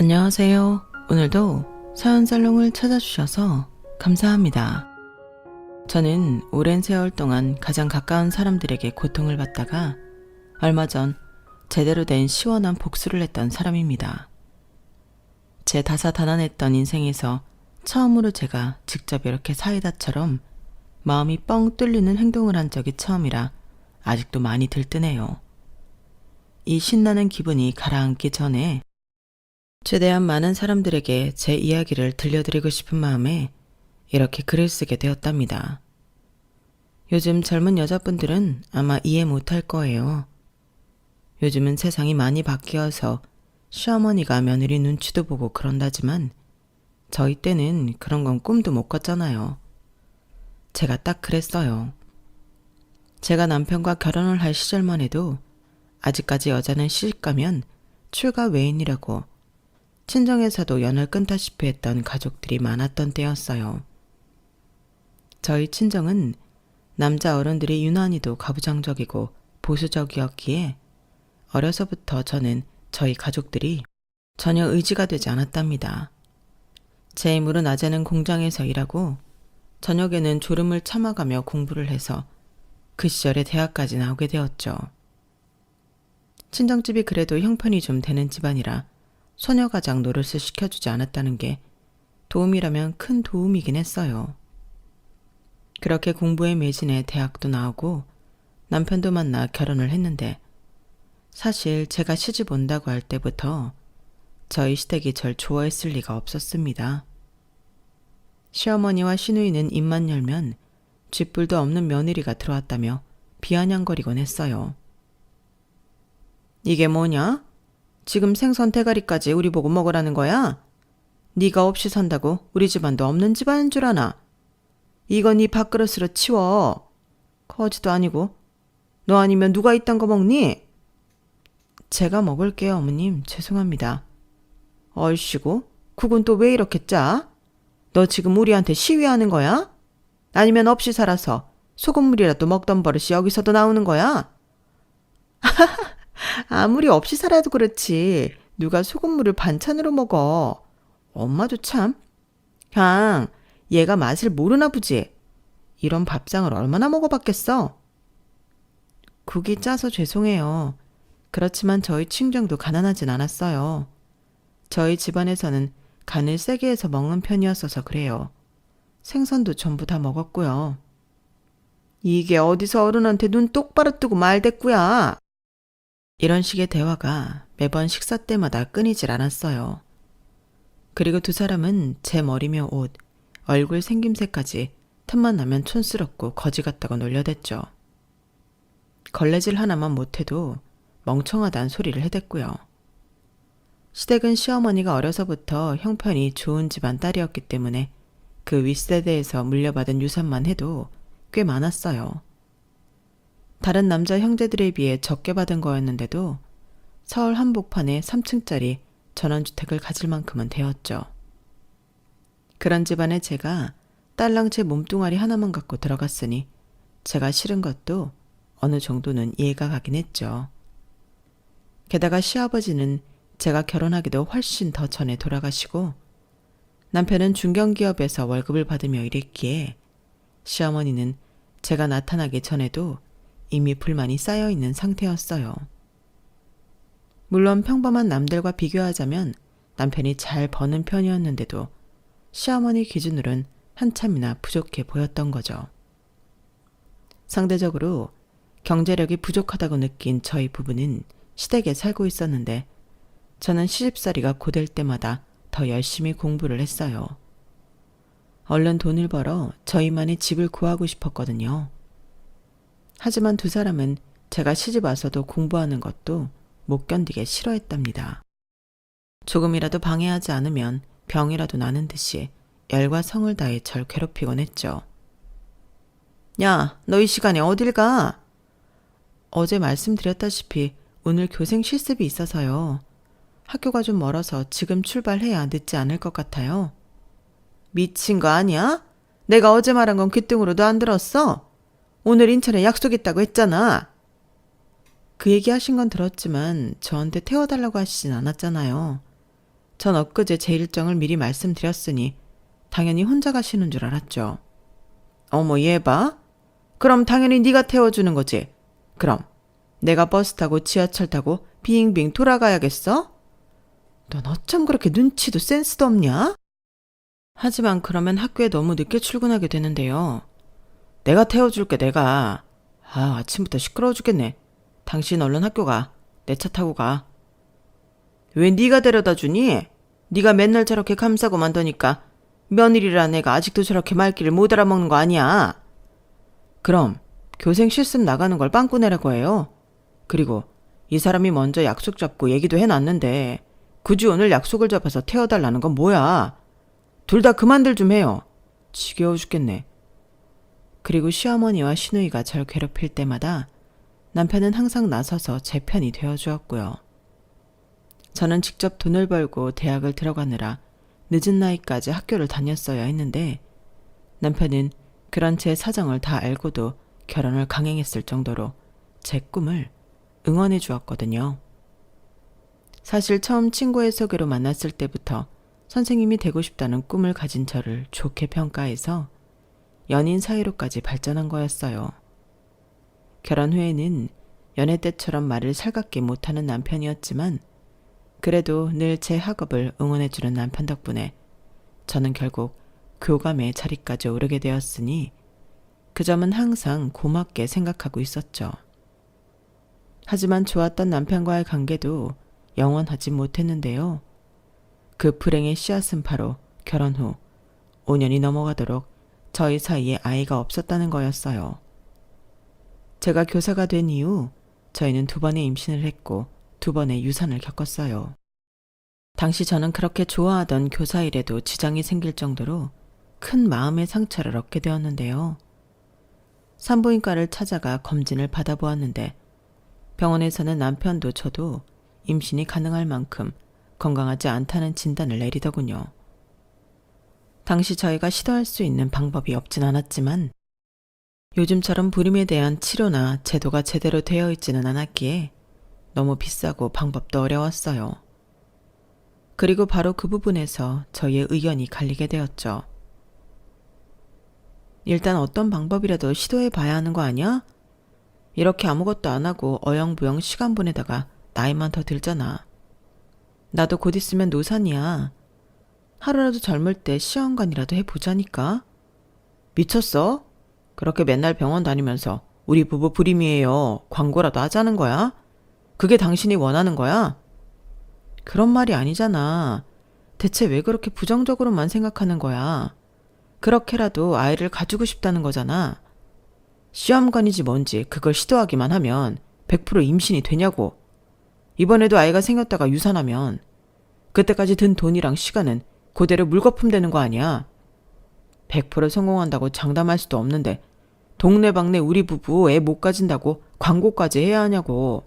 안녕하세요. 오늘도 사연살롱을 찾아주셔서 감사합니다. 저는 오랜 세월 동안 가장 가까운 사람들에게 고통을 받다가 얼마 전 제대로 된 시원한 복수를 했던 사람입니다. 제 다사다난했던 인생에서 처음으로 제가 직접 이렇게 사이다처럼 마음이 뻥 뚫리는 행동을 한 적이 처음이라 아직도 많이 들뜨네요. 이 신나는 기분이 가라앉기 전에 최대한 많은 사람들에게 제 이야기를 들려드리고 싶은 마음에 이렇게 글을 쓰게 되었답니다. 요즘 젊은 여자분들은 아마 이해 못할 거예요. 요즘은 세상이 많이 바뀌어서 시어머니가 며느리 눈치도 보고 그런다지만 저희 때는 그런 건 꿈도 못 꿨잖아요. 제가 딱 그랬어요. 제가 남편과 결혼을 할 시절만 해도 아직까지 여자는 시집가면 출가 외인이라고 친정에서도 연을 끊다시피 했던 가족들이 많았던 때였어요. 저희 친정은 남자 어른들이 유난히도 가부장적이고 보수적이었기에 어려서부터 저는 저희 가족들이 전혀 의지가 되지 않았답니다. 제 힘으로 낮에는 공장에서 일하고 저녁에는 졸음을 참아가며 공부를 해서 그 시절에 대학까지 나오게 되었죠. 친정집이 그래도 형편이 좀 되는 집안이라 소녀가장 노릇을 시켜주지 않았다는 게 도움이라면 큰 도움이긴 했어요. 그렇게 공부에 매진해 대학도 나오고 남편도 만나 결혼을 했는데 사실 제가 시집 온다고 할 때부터 저희 시댁이 절 좋아했을 리가 없었습니다. 시어머니와 시누이는 입만 열면 쥐뿔도 없는 며느리가 들어왔다며 비아냥거리곤 했어요. 이게 뭐냐? 지금 생선 대가리까지 우리 보고 먹으라는 거야? 네가 없이 산다고 우리 집안도 없는 집안인 줄 아나? 이건 네 밥그릇으로 치워. 거지도 아니고. 너 아니면 누가 이딴 거 먹니? 제가 먹을게요, 어머님. 죄송합니다. 얼씨구, 국은 또 왜 이렇게 짜? 너 지금 우리한테 시위하는 거야? 아니면 없이 살아서 소금물이라도 먹던 버릇이 여기서도 나오는 거야? 아무리 없이 살아도 그렇지 누가 소금물을 반찬으로 먹어. 엄마도 참. 그냥 얘가 맛을 모르나 보지. 이런 밥상을 얼마나 먹어봤겠어. 국이 짜서 죄송해요. 그렇지만 저희 친정도 가난하진 않았어요. 저희 집안에서는 간을 세게 해서 먹는 편이었어서 그래요. 생선도 전부 다 먹었고요. 이게 어디서 어른한테 눈 똑바로 뜨고 말댔구야. 이런 식의 대화가 매번 식사 때마다 끊이질 않았어요. 그리고 두 사람은 제 머리며 옷, 얼굴 생김새까지 틈만 나면 촌스럽고 거지 같다고 놀려댔죠. 걸레질 하나만 못해도 멍청하다는 소리를 해댔고요. 시댁은 시어머니가 어려서부터 형편이 좋은 집안 딸이었기 때문에 그 윗세대에서 물려받은 유산만 해도 꽤 많았어요. 다른 남자 형제들에 비해 적게 받은 거였는데도 서울 한복판에 3층짜리 전원주택을 가질 만큼은 되었죠. 그런 집안에 제가 딸랑 제 몸뚱아리 하나만 갖고 들어갔으니 제가 싫은 것도 어느 정도는 이해가 가긴 했죠. 게다가 시아버지는 제가 결혼하기도 훨씬 더 전에 돌아가시고 남편은 중견기업에서 월급을 받으며 일했기에 시어머니는 제가 나타나기 전에도 이미 불만이 쌓여있는 상태였어요. 물론 평범한 남들과 비교하자면 남편이 잘 버는 편이었는데도 시어머니 기준으론 한참이나 부족해 보였던 거죠. 상대적으로 경제력이 부족하다고 느낀 저희 부부는 시댁에 살고 있었는데 저는 시집살이가 고될 때마다 더 열심히 공부를 했어요. 얼른 돈을 벌어 저희만의 집을 구하고 싶었거든요. 하지만 두 사람은 제가 시집 와서도 공부하는 것도 못 견디게 싫어했답니다. 조금이라도 방해하지 않으면 병이라도 나는 듯이 열과 성을 다해 절 괴롭히곤 했죠. 야, 너 이 시간에 어딜 가? 어제 말씀드렸다시피 오늘 교생 실습이 있어서요. 학교가 좀 멀어서 지금 출발해야 늦지 않을 것 같아요. 미친 거 아니야? 내가 어제 말한 건 귀등으로도 안 들었어? 오늘 인천에 약속 있다고 했잖아. 그 얘기 하신 건 들었지만 저한테 태워달라고 하시진 않았잖아요. 전 엊그제 제 일정을 미리 말씀드렸으니 당연히 혼자 가시는 줄 알았죠. 어머, 얘 봐. 그럼 당연히 네가 태워주는 거지. 그럼 내가 버스 타고 지하철 타고 빙빙 돌아가야겠어? 넌 어쩜 그렇게 눈치도 센스도 없냐? 하지만 그러면 학교에 너무 늦게 출근하게 되는데요. 내가 태워줄게, 내가. 아침부터 시끄러워 죽겠네. 당신 얼른 학교 가. 내 차 타고 가. 왜 네가 데려다 주니? 네가 맨날 저렇게 감싸고 만더니까 며느리란 애가 아직도 저렇게 말귀를 못 알아먹는 거 아니야. 그럼 교생 실습 나가는 걸 빵꾸 내라고 해요. 그리고 이 사람이 먼저 약속 잡고 얘기도 해놨는데 굳이 오늘 약속을 잡아서 태워달라는 건 뭐야. 둘 다 그만들 좀 해요. 지겨워 죽겠네. 그리고 시어머니와 시누이가 절 괴롭힐 때마다 남편은 항상 나서서 제 편이 되어주었고요. 저는 직접 돈을 벌고 대학을 들어가느라 늦은 나이까지 학교를 다녔어야 했는데 남편은 그런 제 사정을 다 알고도 결혼을 강행했을 정도로 제 꿈을 응원해 주었거든요. 사실 처음 친구의 소개로 만났을 때부터 선생님이 되고 싶다는 꿈을 가진 저를 좋게 평가해서 연인 사이로까지 발전한 거였어요. 결혼 후에는 연애 때처럼 말을 살갑게 못하는 남편이었지만 그래도 늘 제 학업을 응원해주는 남편 덕분에 저는 결국 교감의 자리까지 오르게 되었으니 그 점은 항상 고맙게 생각하고 있었죠. 하지만 좋았던 남편과의 관계도 영원하지 못했는데요. 그 불행의 씨앗은 바로 결혼 후 5년이 넘어가도록 저희 사이에 아이가 없었다는 거였어요. 제가 교사가 된 이후 저희는 2번의 임신을 했고 2번의 유산을 겪었어요. 당시 저는 그렇게 좋아하던 교사 일에도 지장이 생길 정도로 큰 마음의 상처를 얻게 되었는데요. 산부인과를 찾아가 검진을 받아보았는데 병원에서는 남편도 저도 임신이 가능할 만큼 건강하지 않다는 진단을 내리더군요. 당시 저희가 시도할 수 있는 방법이 없진 않았지만 요즘처럼 불임에 대한 치료나 제도가 제대로 되어 있지는 않았기에 너무 비싸고 방법도 어려웠어요. 그리고 바로 그 부분에서 저희의 의견이 갈리게 되었죠. 일단 어떤 방법이라도 시도해 봐야 하는 거 아니야? 이렇게 아무것도 안 하고 어영부영 시간 보내다가 나이만 더 들잖아. 나도 곧 있으면 노산이야. 하루라도 젊을 때 시험관이라도 해보자니까. 미쳤어? 그렇게 맨날 병원 다니면서 우리 부부 불임이에요. 광고라도 하자는 거야? 그게 당신이 원하는 거야? 그런 말이 아니잖아. 대체 왜 그렇게 부정적으로만 생각하는 거야? 그렇게라도 아이를 가지고 싶다는 거잖아. 시험관이지 뭔지 그걸 시도하기만 하면 100% 임신이 되냐고. 이번에도 아이가 생겼다가 유산하면 그때까지 든 돈이랑 시간은 그대로 물거품 되는 거 아니야. 100% 성공한다고 장담할 수도 없는데 동네방네 우리 부부 애 못 가진다고 광고까지 해야 하냐고.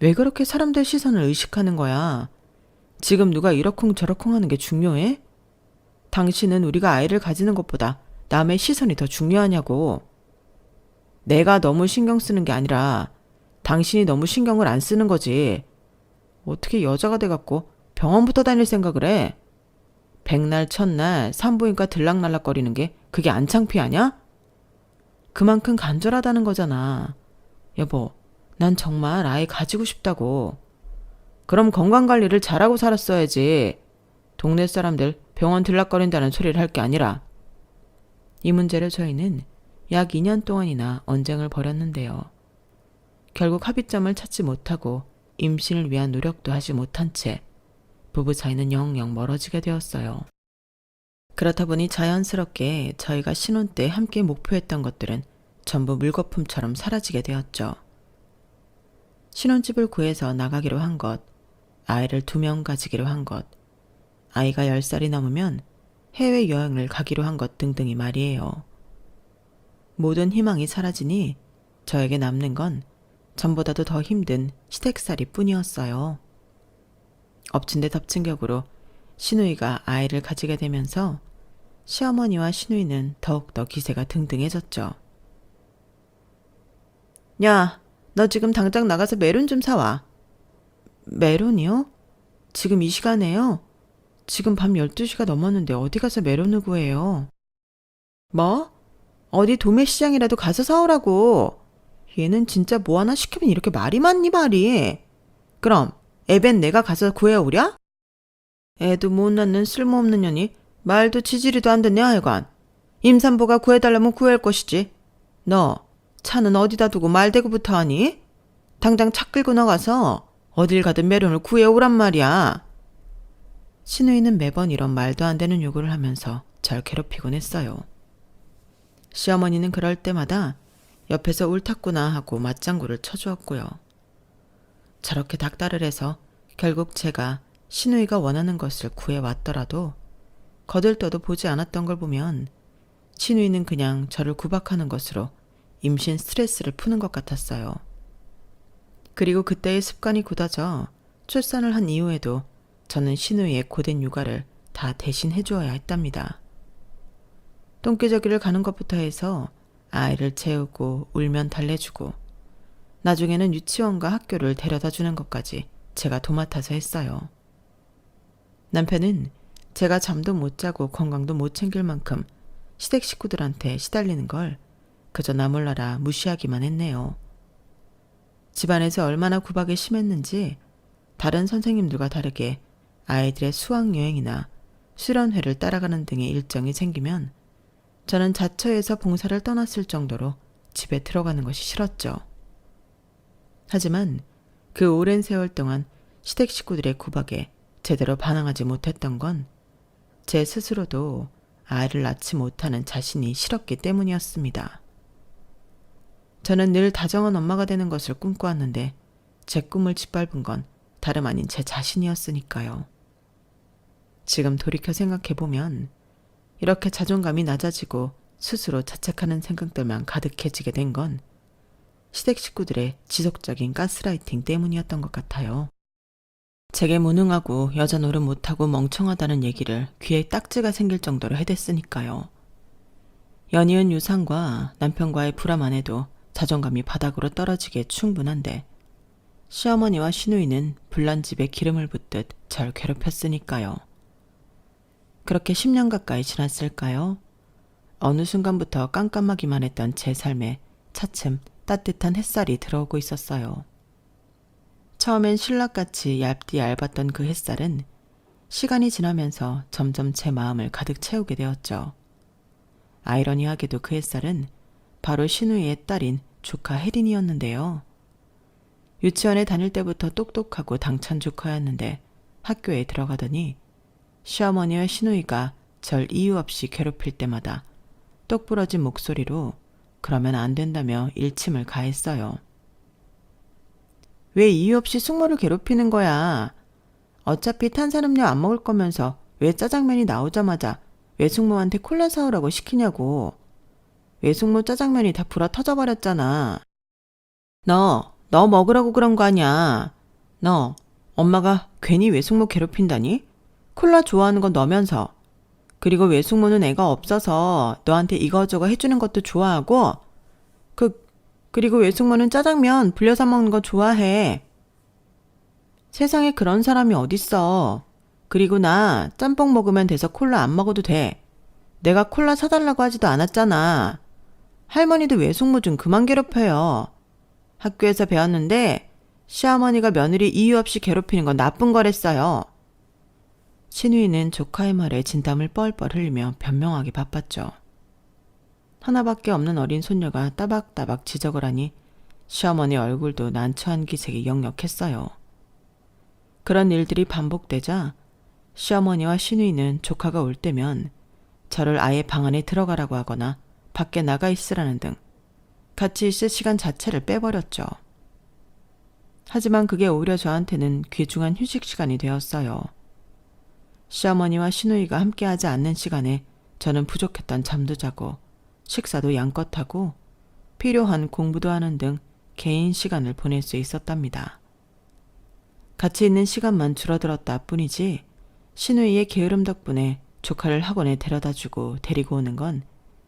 왜 그렇게 사람들 시선을 의식하는 거야? 지금 누가 이러쿵저러쿵 하는 게 중요해? 당신은 우리가 아이를 가지는 것보다 남의 시선이 더 중요하냐고. 내가 너무 신경 쓰는 게 아니라 당신이 너무 신경을 안 쓰는 거지. 어떻게 여자가 돼갖고 병원부터 다닐 생각을 해? 백날 첫날 산부인과 들락날락거리는 게 그게 안 창피하냐? 그만큼 간절하다는 거잖아. 여보, 난 정말 아이 가지고 싶다고. 그럼 건강관리를 잘하고 살았어야지. 동네 사람들 병원 들락거린다는 소리를 할 게 아니라. 이 문제로 저희는 약 2년 동안이나 언쟁을 벌였는데요. 결국 합의점을 찾지 못하고 임신을 위한 노력도 하지 못한 채 부부 사이는 영영 멀어지게 되었어요. 그렇다 보니 자연스럽게 저희가 신혼 때 함께 목표했던 것들은 전부 물거품처럼 사라지게 되었죠. 신혼집을 구해서 나가기로 한 것, 아이를 2명 가지기로 한 것, 아이가 10살이 넘으면 해외여행을 가기로 한 것 등등이 말이에요. 모든 희망이 사라지니 저에게 남는 건 전보다도 더 힘든 시댁살이 뿐이었어요. 엎친 데 덮친 격으로 시누이가 아이를 가지게 되면서 시어머니와 시누이는 더욱더 기세가 등등해졌죠. 야, 너 지금 당장 나가서 메론 좀 사와. 메론이요? 지금 이 시간에요? 지금 밤 12시가 넘었는데 어디 가서 메론을 구해요? 뭐? 어디 도매시장이라도 가서 사오라고. 얘는 진짜 뭐 하나 시키면 이렇게 말이 많니 말이. 그럼 애벤 내가 가서 구해오랴? 애도 못 낳는 쓸모없는 년이 말도 지지리도 안 듣네 하여간. 임산부가 구해달라면 구할 것이지. 너 차는 어디다 두고 말대꾸부터 하니? 당장 차 끌고 나가서 어딜 가든 메론을 구해오란 말이야. 신우이는 매번 이런 말도 안 되는 요구를 하면서 절 괴롭히곤 했어요. 시어머니는 그럴 때마다 옆에서 옳았구나 하고 맞장구를 쳐주었고요. 저렇게 닥달을 해서 결국 제가 신우이가 원하는 것을 구해왔더라도 거들떠도 보지 않았던 걸 보면 신우이는 그냥 저를 구박하는 것으로 임신 스트레스를 푸는 것 같았어요. 그리고 그때의 습관이 굳어져 출산을 한 이후에도 저는 신우이의 고된 육아를 다 대신 해주어야 했답니다. 똥기저귀를 가는 것부터 해서 아이를 재우고 울면 달래주고 나중에는 유치원과 학교를 데려다 주는 것까지 제가 도맡아서 했어요. 남편은 제가 잠도 못 자고 건강도 못 챙길 만큼 시댁 식구들한테 시달리는 걸 그저 나 몰라라 무시하기만 했네요. 집안에서 얼마나 구박이 심했는지 다른 선생님들과 다르게 아이들의 수학여행이나 수련회를 따라가는 등의 일정이 생기면 저는 자처에서 봉사를 떠났을 정도로 집에 들어가는 것이 싫었죠. 하지만 그 오랜 세월 동안 시댁 식구들의 구박에 제대로 반항하지 못했던 건 제 스스로도 아이를 낳지 못하는 자신이 싫었기 때문이었습니다. 저는 늘 다정한 엄마가 되는 것을 꿈꿔왔는데 제 꿈을 짓밟은 건 다름 아닌 제 자신이었으니까요. 지금 돌이켜 생각해보면 이렇게 자존감이 낮아지고 스스로 자책하는 생각들만 가득해지게 된 건 시댁 식구들의 지속적인 가스라이팅 때문이었던 것 같아요. 제게 무능하고 여자 노릇 못하고 멍청하다는 얘기를 귀에 딱지가 생길 정도로 해댔으니까요. 연이은 유산과 남편과의 불화만 안 해도 자존감이 바닥으로 떨어지기에 충분한데 시어머니와 시누이는 불난 집에 기름을 붓듯 절 괴롭혔으니까요. 그렇게 10년 가까이 지났을까요? 어느 순간부터 깜깜하기만 했던 제 삶에 차츰 따뜻한 햇살이 들어오고 있었어요. 처음엔 신락같이 얇디 얇았던 그 햇살은 시간이 지나면서 점점 제 마음을 가득 채우게 되었죠. 아이러니하게도 그 햇살은 바로 신우이의 딸인 조카 혜린이었는데요. 유치원에 다닐 때부터 똑똑하고 당찬 조카였는데 학교에 들어가더니 시어머니와 신우이가 절 이유 없이 괴롭힐 때마다 똑부러진 목소리로 그러면 안 된다며 일침을 가했어요. 왜 이유 없이 숙모를 괴롭히는 거야? 어차피 탄산음료 안 먹을 거면서 왜 짜장면이 나오자마자 외숙모한테 콜라 사오라고 시키냐고. 외숙모 짜장면이 다 불어 터져버렸잖아. 너 먹으라고 그런 거 아니야. 너 엄마가 괜히 외숙모 괴롭힌다니? 콜라 좋아하는 건 너면서. 그리고 외숙모는 애가 없어서 너한테 이거저거 해주는 것도 좋아하고 그리고 외숙모는 짜장면 불려서 먹는 거 좋아해. 세상에 그런 사람이 어딨어. 그리고 나 짬뽕 먹으면 돼서 콜라 안 먹어도 돼. 내가 콜라 사달라고 하지도 않았잖아. 할머니도 외숙모 좀 그만 괴롭혀요. 학교에서 배웠는데 시어머니가 며느리 이유 없이 괴롭히는 건 나쁜 거랬어요. 신우이는 조카의 말에 진땀을 뻘뻘 흘리며 변명하기 바빴죠. 하나밖에 없는 어린 손녀가 따박따박 지적을 하니 시어머니 얼굴도 난처한 기색이 역력했어요. 그런 일들이 반복되자 시어머니와 신우이는 조카가 올 때면 저를 아예 방 안에 들어가라고 하거나 밖에 나가 있으라는 등 같이 있을 시간 자체를 빼버렸죠. 하지만 그게 오히려 저한테는 귀중한 휴식 시간이 되었어요. 시어머니와 신우이가 함께하지 않는 시간에 저는 부족했던 잠도 자고 식사도 양껏 하고 필요한 공부도 하는 등 개인 시간을 보낼 수 있었답니다. 같이 있는 시간만 줄어들었다 뿐이지 신우이의 게으름 덕분에 조카를 학원에 데려다주고 데리고 오는 건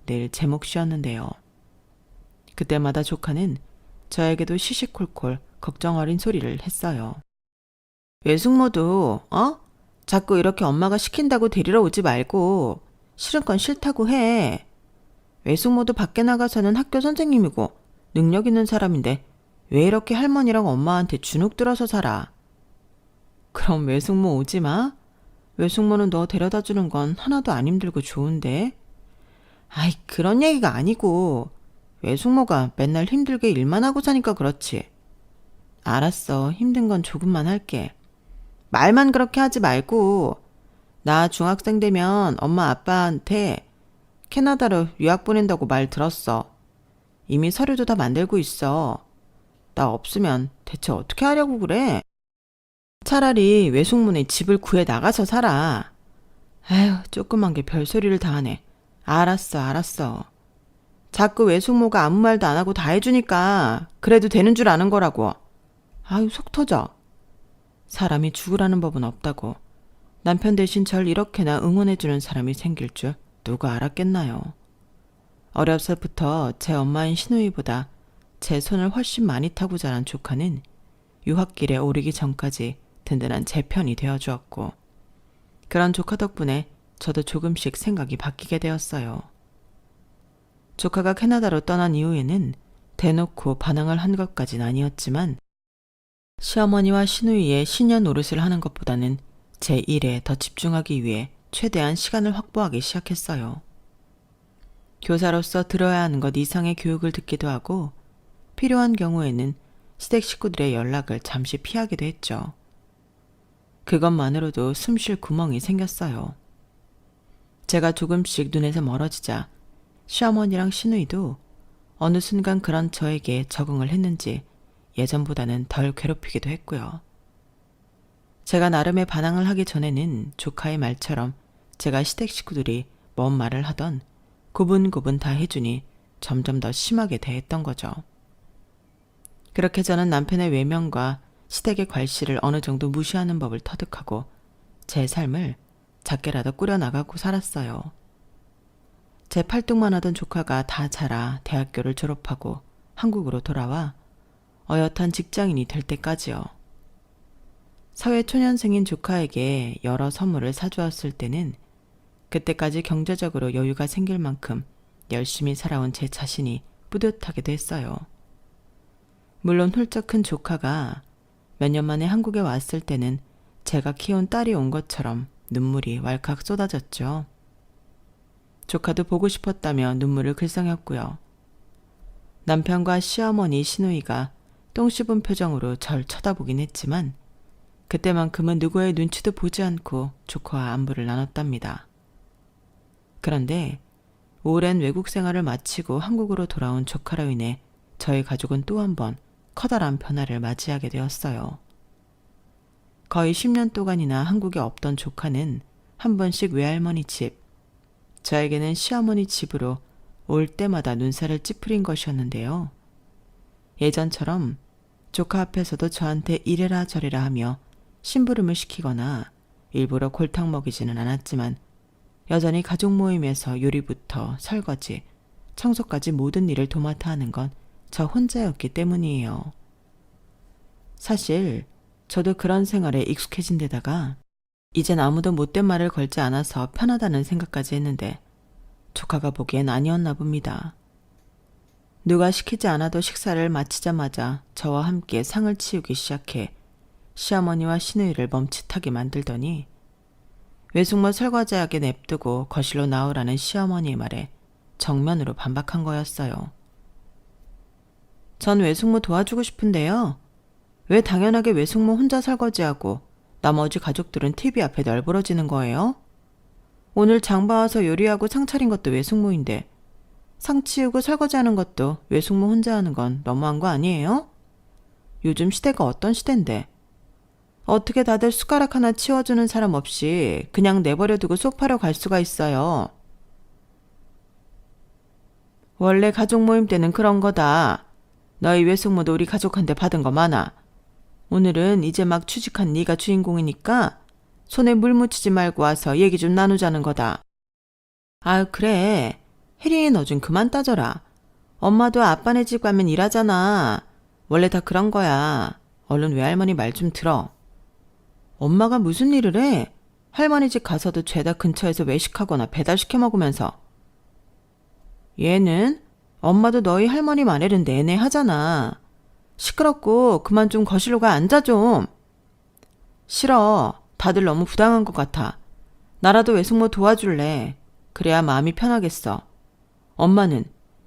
늘 제 몫이었는데요. 그때마다 조카는 저에게도 시시콜콜 걱정 어린 소리를 했어요. 외숙모도 자꾸 이렇게 엄마가 시킨다고 데리러 오지 말고 싫은 건 싫다고 해. 외숙모도 밖에 나가서는 학교 선생님이고 능력 있는 사람인데 왜 이렇게 할머니랑 엄마한테 주눅 들어서 살아? 그럼 외숙모 오지 마? 외숙모는 너 데려다 주는 건 하나도 안 힘들고 좋은데? 아이, 그런 얘기가 아니고 외숙모가 맨날 힘들게 일만 하고 사니까 그렇지. 알았어. 힘든 건 조금만 할게. 말만 그렇게 하지 말고 나 중학생 되면 엄마 아빠한테 캐나다로 유학 보낸다고 말 들었어. 이미 서류도 다 만들고 있어. 나 없으면 대체 어떻게 하려고 그래? 차라리 외숙모네 집을 구해 나가서 살아. 아휴, 조그만 게 별소리를 다 하네. 알았어. 자꾸 외숙모가 아무 말도 안 하고 다 해주니까 그래도 되는 줄 아는 거라고. 아유, 속 터져. 사람이 죽으라는 법은 없다고. 남편 대신 절 이렇게나 응원해주는 사람이 생길 줄 누가 알았겠나요. 어려서부터 제 엄마인 시누이보다 제 손을 훨씬 많이 타고 자란 조카는 유학길에 오르기 전까지 든든한 제 편이 되어주었고, 그런 조카 덕분에 저도 조금씩 생각이 바뀌게 되었어요. 조카가 캐나다로 떠난 이후에는 대놓고 반항을 한 것까진 아니었지만 시어머니와 시누이의 신년 노릇을 하는 것보다는 제 일에 더 집중하기 위해 최대한 시간을 확보하기 시작했어요. 교사로서 들어야 하는 것 이상의 교육을 듣기도 하고 필요한 경우에는 시댁 식구들의 연락을 잠시 피하기도 했죠. 그것만으로도 숨 쉴 구멍이 생겼어요. 제가 조금씩 눈에서 멀어지자 시어머니랑 시누이도 어느 순간 그런 저에게 적응을 했는지 예전보다는 덜 괴롭히기도 했고요. 제가 나름의 반항을 하기 전에는 조카의 말처럼 제가 시댁 식구들이 뭔 말을 하던 고분고분 다 해주니 점점 더 심하게 대했던 거죠. 그렇게 저는 남편의 외면과 시댁의 괄시를 어느 정도 무시하는 법을 터득하고 제 삶을 작게라도 꾸려나가고 살았어요. 제 팔뚝만 하던 조카가 다 자라 대학교를 졸업하고 한국으로 돌아와 어엿한 직장인이 될 때까지요. 사회초년생인 조카에게 여러 선물을 사주었을 때는 그때까지 경제적으로 여유가 생길 만큼 열심히 살아온 제 자신이 뿌듯하기도 했어요. 물론 훌쩍 큰 조카가 몇 년 만에 한국에 왔을 때는 제가 키운 딸이 온 것처럼 눈물이 왈칵 쏟아졌죠. 조카도 보고 싶었다며 눈물을 글썽였고요. 남편과 시어머니 시누이가 똥 씹은 표정으로 절 쳐다보긴 했지만 그때만큼은 누구의 눈치도 보지 않고 조카와 안부를 나눴답니다. 그런데 오랜 외국 생활을 마치고 한국으로 돌아온 조카로 인해 저희 가족은 또 한 번 커다란 변화를 맞이하게 되었어요. 거의 10년 동안이나 한국에 없던 조카는 한 번씩 외할머니 집, 저에게는 시어머니 집으로 올 때마다 눈살을 찌푸린 것이었는데요. 예전처럼 조카 앞에서도 저한테 이래라 저래라 하며 심부름을 시키거나 일부러 골탕 먹이지는 않았지만 여전히 가족 모임에서 요리부터 설거지, 청소까지 모든 일을 도맡아 하는 건 저 혼자였기 때문이에요. 사실 저도 그런 생활에 익숙해진 데다가 이젠 아무도 못된 말을 걸지 않아서 편하다는 생각까지 했는데 조카가 보기엔 아니었나 봅니다. 누가 시키지 않아도 식사를 마치자마자 저와 함께 상을 치우기 시작해 시어머니와 시누이를 멈칫하게 만들더니 외숙모 설거지하게 냅두고 거실로 나오라는 시어머니의 말에 정면으로 반박한 거였어요. 전 외숙모 도와주고 싶은데요. 왜 당연하게 외숙모 혼자 설거지하고 나머지 가족들은 TV 앞에 널브러지는 거예요? 오늘 장 봐와서 요리하고 상 차린 것도 외숙모인데 상 치우고 설거지하는 것도 외숙모 혼자 하는 건 너무한 거 아니에요? 요즘 시대가 어떤 시대인데 어떻게 다들 숟가락 하나 치워주는 사람 없이 그냥 내버려두고 소파로 갈 수가 있어요. 원래 가족 모임 때는 그런 거다. 너희 외숙모도 우리 가족한테 받은 거 많아. 오늘은 이제 막 취직한 네가 주인공이니까 손에 물 묻히지 말고 와서 얘기 좀 나누자는 거다. 아유, 그래. 혜린이 너 좀 그만 따져라. 엄마도 아빠네 집 가면 일하잖아. 원래 다 그런 거야. 얼른 외할머니 말 좀 들어. 엄마가 무슨 일을 해? 할머니 집 가서도 죄다 근처에서 외식하거나 배달시켜 먹으면서. 얘는 엄마도 너희 할머니 말에는 내내 하잖아. 시끄럽고 그만 좀 거실로 가 앉아 좀. 싫어. 다들 너무 부당한 것 같아. 나라도 외숙모 도와줄래. 그래야 마음이 편하겠어. 엄마는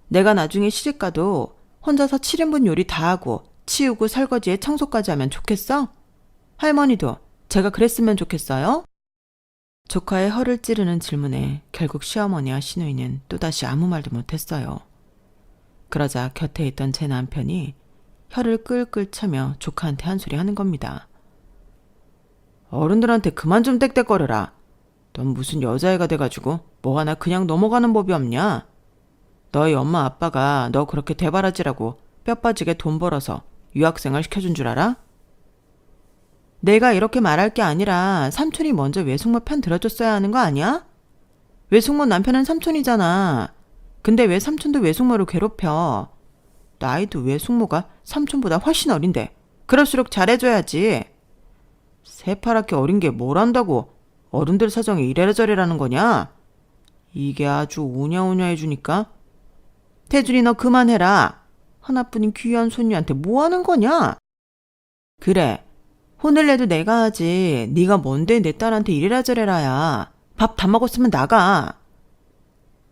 내가 나중에 시집가도 혼자서 7인분 요리 다 하고 치우고 설거지에 청소까지 하면 좋겠어? 할머니도 제가 그랬으면 좋겠어요? 조카의 허를 찌르는 질문에 결국 시어머니와 시누이는 또다시 아무 말도 못했어요. 그러자 곁에 있던 제 남편이 혀를 끌끌 차며 조카한테 한 소리 하는 겁니다. 어른들한테 그만 좀 떽떽거려라. 넌 무슨 여자애가 돼가지고 뭐 하나 그냥 넘어가는 법이 없냐? 너희 엄마 아빠가 너 그렇게 대바라지라고 뼈 빠지게 돈 벌어서 유학생활 시켜준 줄 알아? 내가 이렇게 말할 게 아니라 삼촌이 먼저 외숙모 편 들어줬어야 하는 거 아니야? 외숙모 남편은 삼촌이잖아. 근데 왜 삼촌도 외숙모를 괴롭혀? 나이도 외숙모가 삼촌보다 훨씬 어린데 그럴수록 잘해줘야지. 새파랗게 어린 게 뭘 안다고 어른들 사정이 이래저래라는 거냐? 이게 아주 우냐우냐 해주니까. 태준이 너 그만해라. 하나뿐인 귀한 손녀한테 뭐 하는 거냐? 그래. 혼을 내도 내가 하지. 네가 뭔데 내 딸한테 이래라 저래라야. 밥 다 먹었으면 나가.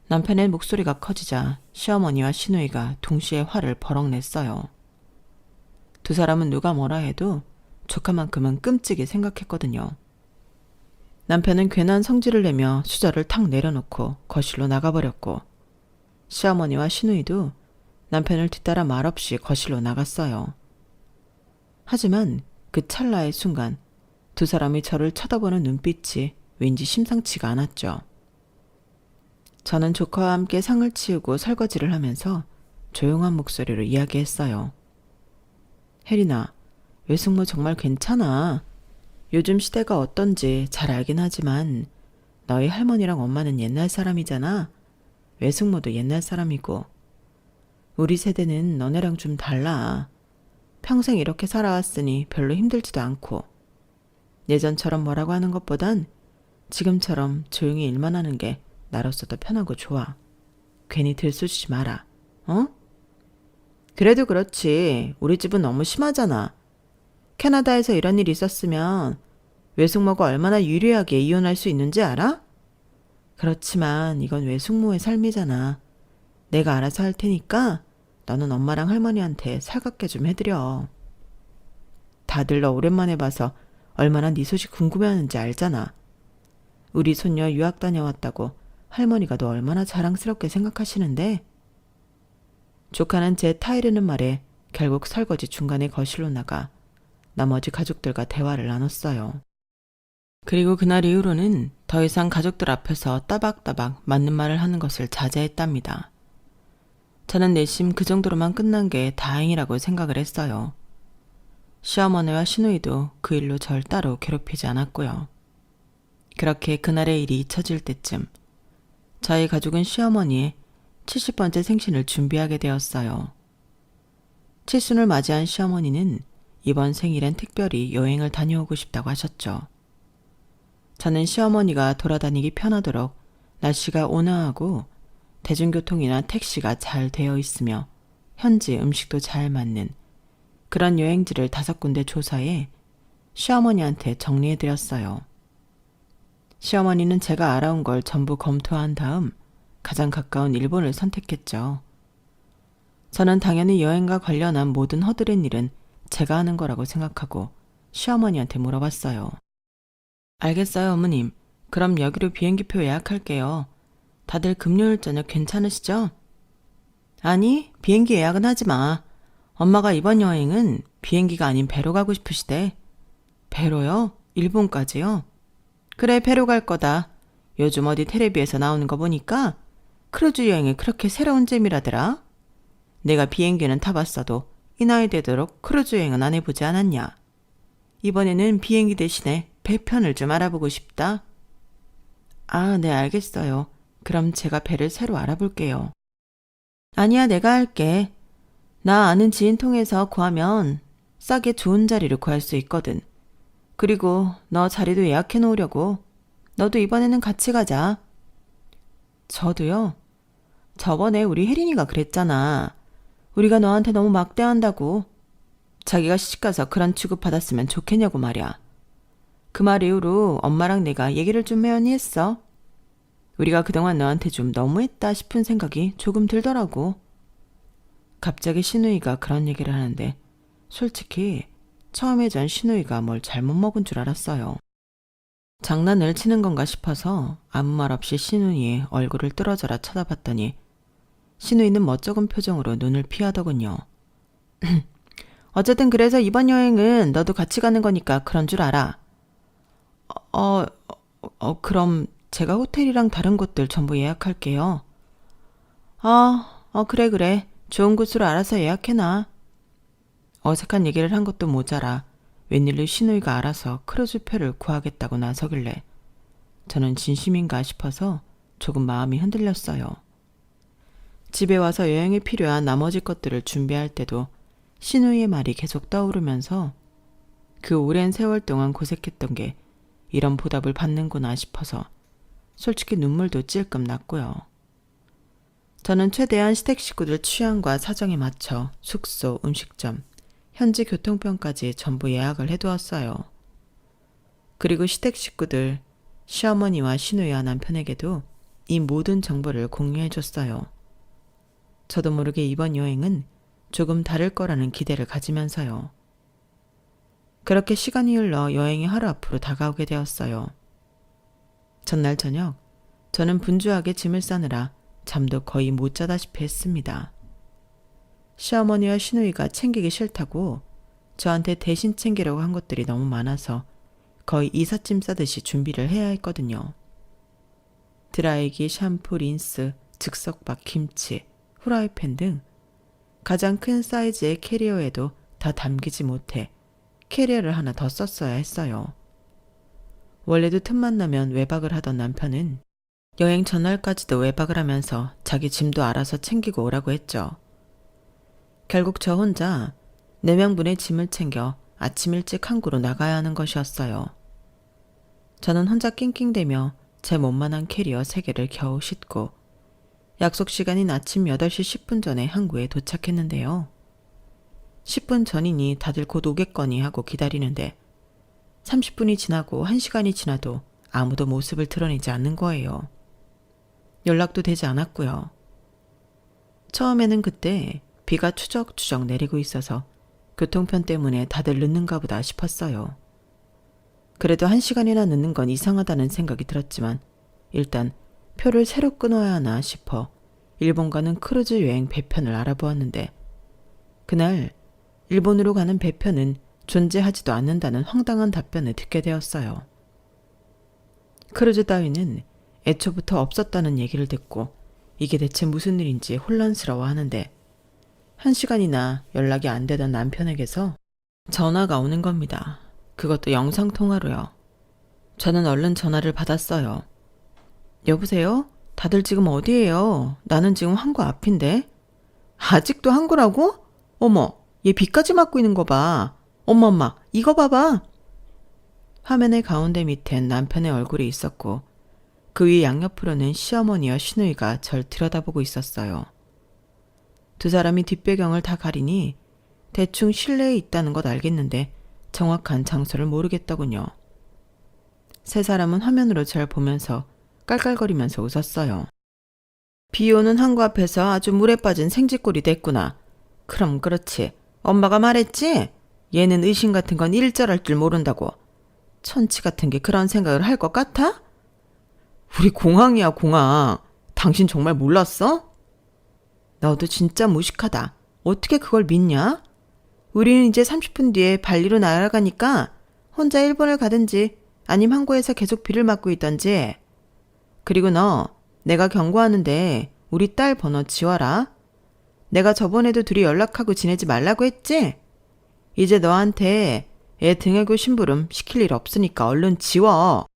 남편의 목소리가 커지자 시어머니와 시누이가 동시에 화를 버럭 냈어요. 두 사람은 누가 뭐라 해도 조카만큼은 끔찍이 생각했거든요. 남편은 괜한 성질을 내며 수저를 탁 내려놓고 거실로 나가버렸고 시어머니와 시누이도 남편을 뒤따라 말없이 거실로 나갔어요. 하지만 그 찰나의 순간 두 사람이 저를 쳐다보는 눈빛이 왠지 심상치가 않았죠. 저는 조카와 함께 상을 치우고 설거지를 하면서 조용한 목소리로 이야기했어요. 혜린아, 외숙모 정말 괜찮아. 요즘 시대가 어떤지 잘 알긴 하지만 너희 할머니랑 엄마는 옛날 사람이잖아. 외숙모도 옛날 사람이고. 우리 세대는 너네랑 좀 달라. 평생 이렇게 살아왔으니 별로 힘들지도 않고. 예전처럼 뭐라고 하는 것보단 지금처럼 조용히 일만 하는 게 나로서도 편하고 좋아. 괜히 들쑤시지 마라. 어? 그래도 그렇지. 우리 집은 너무 심하잖아. 캐나다에서 이런 일이 있었으면 외숙모가 얼마나 유리하게 이혼할 수 있는지 알아? 그렇지만 이건 외숙모의 삶이잖아. 내가 알아서 할 테니까 너는 엄마랑 할머니한테 살갑게 좀 해드려. 다들 너 오랜만에 봐서 얼마나 네 소식 궁금해하는지 알잖아. 우리 손녀 유학 다녀왔다고 할머니가 너 얼마나 자랑스럽게 생각하시는데. 조카는 제 타이르는 말에 결국 설거지 중간에 거실로 나가 나머지 가족들과 대화를 나눴어요. 그리고 그날 이후로는 더 이상 가족들 앞에서 따박따박 맞는 말을 하는 것을 자제했답니다. 저는 내심 그 정도로만 끝난 게 다행이라고 생각을 했어요. 시어머니와 시누이도 그 일로 절 따로 괴롭히지 않았고요. 그렇게 그날의 일이 잊혀질 때쯤 저희 가족은 시어머니의 70번째 생신을 준비하게 되었어요. 칠순을 맞이한 시어머니는 이번 생일엔 특별히 여행을 다녀오고 싶다고 하셨죠. 저는 시어머니가 돌아다니기 편하도록 날씨가 온화하고 대중교통이나 택시가 잘 되어 있으며 현지 음식도 잘 맞는 그런 여행지를 5군데 조사해 시어머니한테 정리해드렸어요. 시어머니는 제가 알아온 걸 전부 검토한 다음 가장 가까운 일본을 선택했죠. 저는 당연히 여행과 관련한 모든 허드렛 일은 제가 하는 거라고 생각하고 시어머니한테 물어봤어요. 알겠어요, 어머님. 그럼 여기로 비행기표 예약할게요. 다들 금요일 저녁 괜찮으시죠? 아니, 비행기 예약은 하지 마. 엄마가 이번 여행은 비행기가 아닌 배로 가고 싶으시대. 배로요? 일본까지요? 그래, 배로 갈 거다. 요즘 어디 텔레비에서 나오는 거 보니까 크루즈 여행이 그렇게 새로운 재미라더라. 내가 비행기는 타봤어도 이 나이 되도록 크루즈 여행은 안 해보지 않았냐. 이번에는 비행기 대신에 배편을 좀 알아보고 싶다. 아, 네, 알겠어요. 그럼 제가 배를 새로 알아볼게요. 아니야, 내가 할게. 나 아는 지인 통해서 구하면 싸게 좋은 자리를 구할 수 있거든. 그리고 너 자리도 예약해 놓으려고. 너도 이번에는 같이 가자. 저도요? 저번에 우리 혜린이가 그랬잖아. 우리가 너한테 너무 막대한다고. 자기가 시집가서 그런 취급받았으면 좋겠냐고 말이야. 그 말 이후로 엄마랑 내가 얘기를 좀 해연히 했어. 우리가 그동안 너한테 좀 너무했다 싶은 생각이 조금 들더라고. 갑자기 신우이가 그런 얘기를 하는데 솔직히 처음에 전 신우이가 뭘 잘못 먹은 줄 알았어요. 장난을 치는 건가 싶어서 아무 말 없이 신우이의 얼굴을 뚫어져라 쳐다봤더니 신우이는 멋쩍은 표정으로 눈을 피하더군요. 어쨌든 그래서 이번 여행은 너도 같이 가는 거니까 그런 줄 알아. 그럼 제가 호텔이랑 다른 곳들 전부 예약할게요. 그래. 좋은 곳으로 알아서 예약해놔. 어색한 얘기를 한 것도 모자라 웬일로 신우이가 알아서 크루즈표를 구하겠다고 나서길래 저는 진심인가 싶어서 조금 마음이 흔들렸어요. 집에 와서 여행에 필요한 나머지 것들을 준비할 때도 신우이의 말이 계속 떠오르면서 그 오랜 세월 동안 고생했던 게 이런 보답을 받는구나 싶어서 솔직히 눈물도 찔끔 났고요. 저는 최대한 시댁 식구들 취향과 사정에 맞춰 숙소, 음식점, 현지 교통편까지 전부 예약을 해두었어요. 그리고 시댁 식구들, 시어머니와 신우이와 남편에게도 이 모든 정보를 공유해줬어요. 저도 모르게 이번 여행은 조금 다를 거라는 기대를 가지면서요. 그렇게 시간이 흘러 여행이 하루 앞으로 다가오게 되었어요. 전날 저녁, 저는 분주하게 짐을 싸느라 잠도 거의 못 자다시피 했습니다. 시어머니와 신우이가 챙기기 싫다고 저한테 대신 챙기려고 한 것들이 너무 많아서 거의 이삿짐 싸듯이 준비를 해야 했거든요. 드라이기, 샴푸, 린스, 즉석밥, 김치, 후라이팬 등 가장 큰 사이즈의 캐리어에도 다 담기지 못해 캐리어를 하나 더 썼어야 했어요. 원래도 틈만 나면 외박을 하던 남편은 여행 전날까지도 외박을 하면서 자기 짐도 알아서 챙기고 오라고 했죠. 결국 저 혼자 4명분의 짐을 챙겨 아침 일찍 항구로 나가야 하는 것이었어요. 저는 혼자 낑낑대며 제 몸만한 캐리어 3개를 겨우 싣고 약속 시간인 아침 8시 10분 전에 항구에 도착했는데요. 10분 전이니 다들 곧 오겠거니 하고 기다리는데 30분이 지나고 1시간이 지나도 아무도 모습을 드러내지 않는 거예요. 연락도 되지 않았고요. 처음에는 그때 비가 추적추적 내리고 있어서 교통편 때문에 다들 늦는가 보다 싶었어요. 그래도 1시간이나 늦는 건 이상하다는 생각이 들었지만 일단 표를 새로 끊어야 하나 싶어 일본 가는 크루즈 여행 배편을 알아보았는데 그날 일본으로 가는 배편은 존재하지도 않는다는 황당한 답변을 듣게 되었어요. 크루즈 따위는 애초부터 없었다는 얘기를 듣고 이게 대체 무슨 일인지 혼란스러워하는데 1시간이나 연락이 안 되던 남편에게서 전화가 오는 겁니다. 그것도 영상통화로요. 저는 얼른 전화를 받았어요. 여보세요? 다들 지금 어디예요? 나는 지금 항구 앞인데. 아직도 항구라고? 어머, 얘 비까지 맞고 있는 거 봐. 엄마, 이거 봐봐. 화면의 가운데 밑엔 남편의 얼굴이 있었고 그 위 양옆으로는 시어머니와 신우이가 절 들여다보고 있었어요. 두 사람이 뒷배경을 다 가리니 대충 실내에 있다는 것 알겠는데 정확한 장소를 모르겠더군요. 세 사람은 화면으로 절 보면서 깔깔거리면서 웃었어요. 비 오는 항구 앞에서 아주 물에 빠진 생쥐꼴이 됐구나. 그럼 그렇지. 엄마가 말했지? 얘는 의심 같은 건 일절할 줄 모른다고. 천치 같은 게 그런 생각을 할 것 같아? 우리 공항이야, 공항. 당신 정말 몰랐어? 너도 진짜 무식하다. 어떻게 그걸 믿냐? 우리는 이제 30분 뒤에 발리로 날아가니까 혼자 일본을 가든지 아님 항구에서 계속 비를 맞고 있던지. 그리고 너, 내가 경고하는데 우리 딸 번호 지워라. 내가 저번에도 둘이 연락하고 지내지 말라고 했지? 이제 너한테 애 등에고 심부름 시킬 일 없으니까 얼른 지워.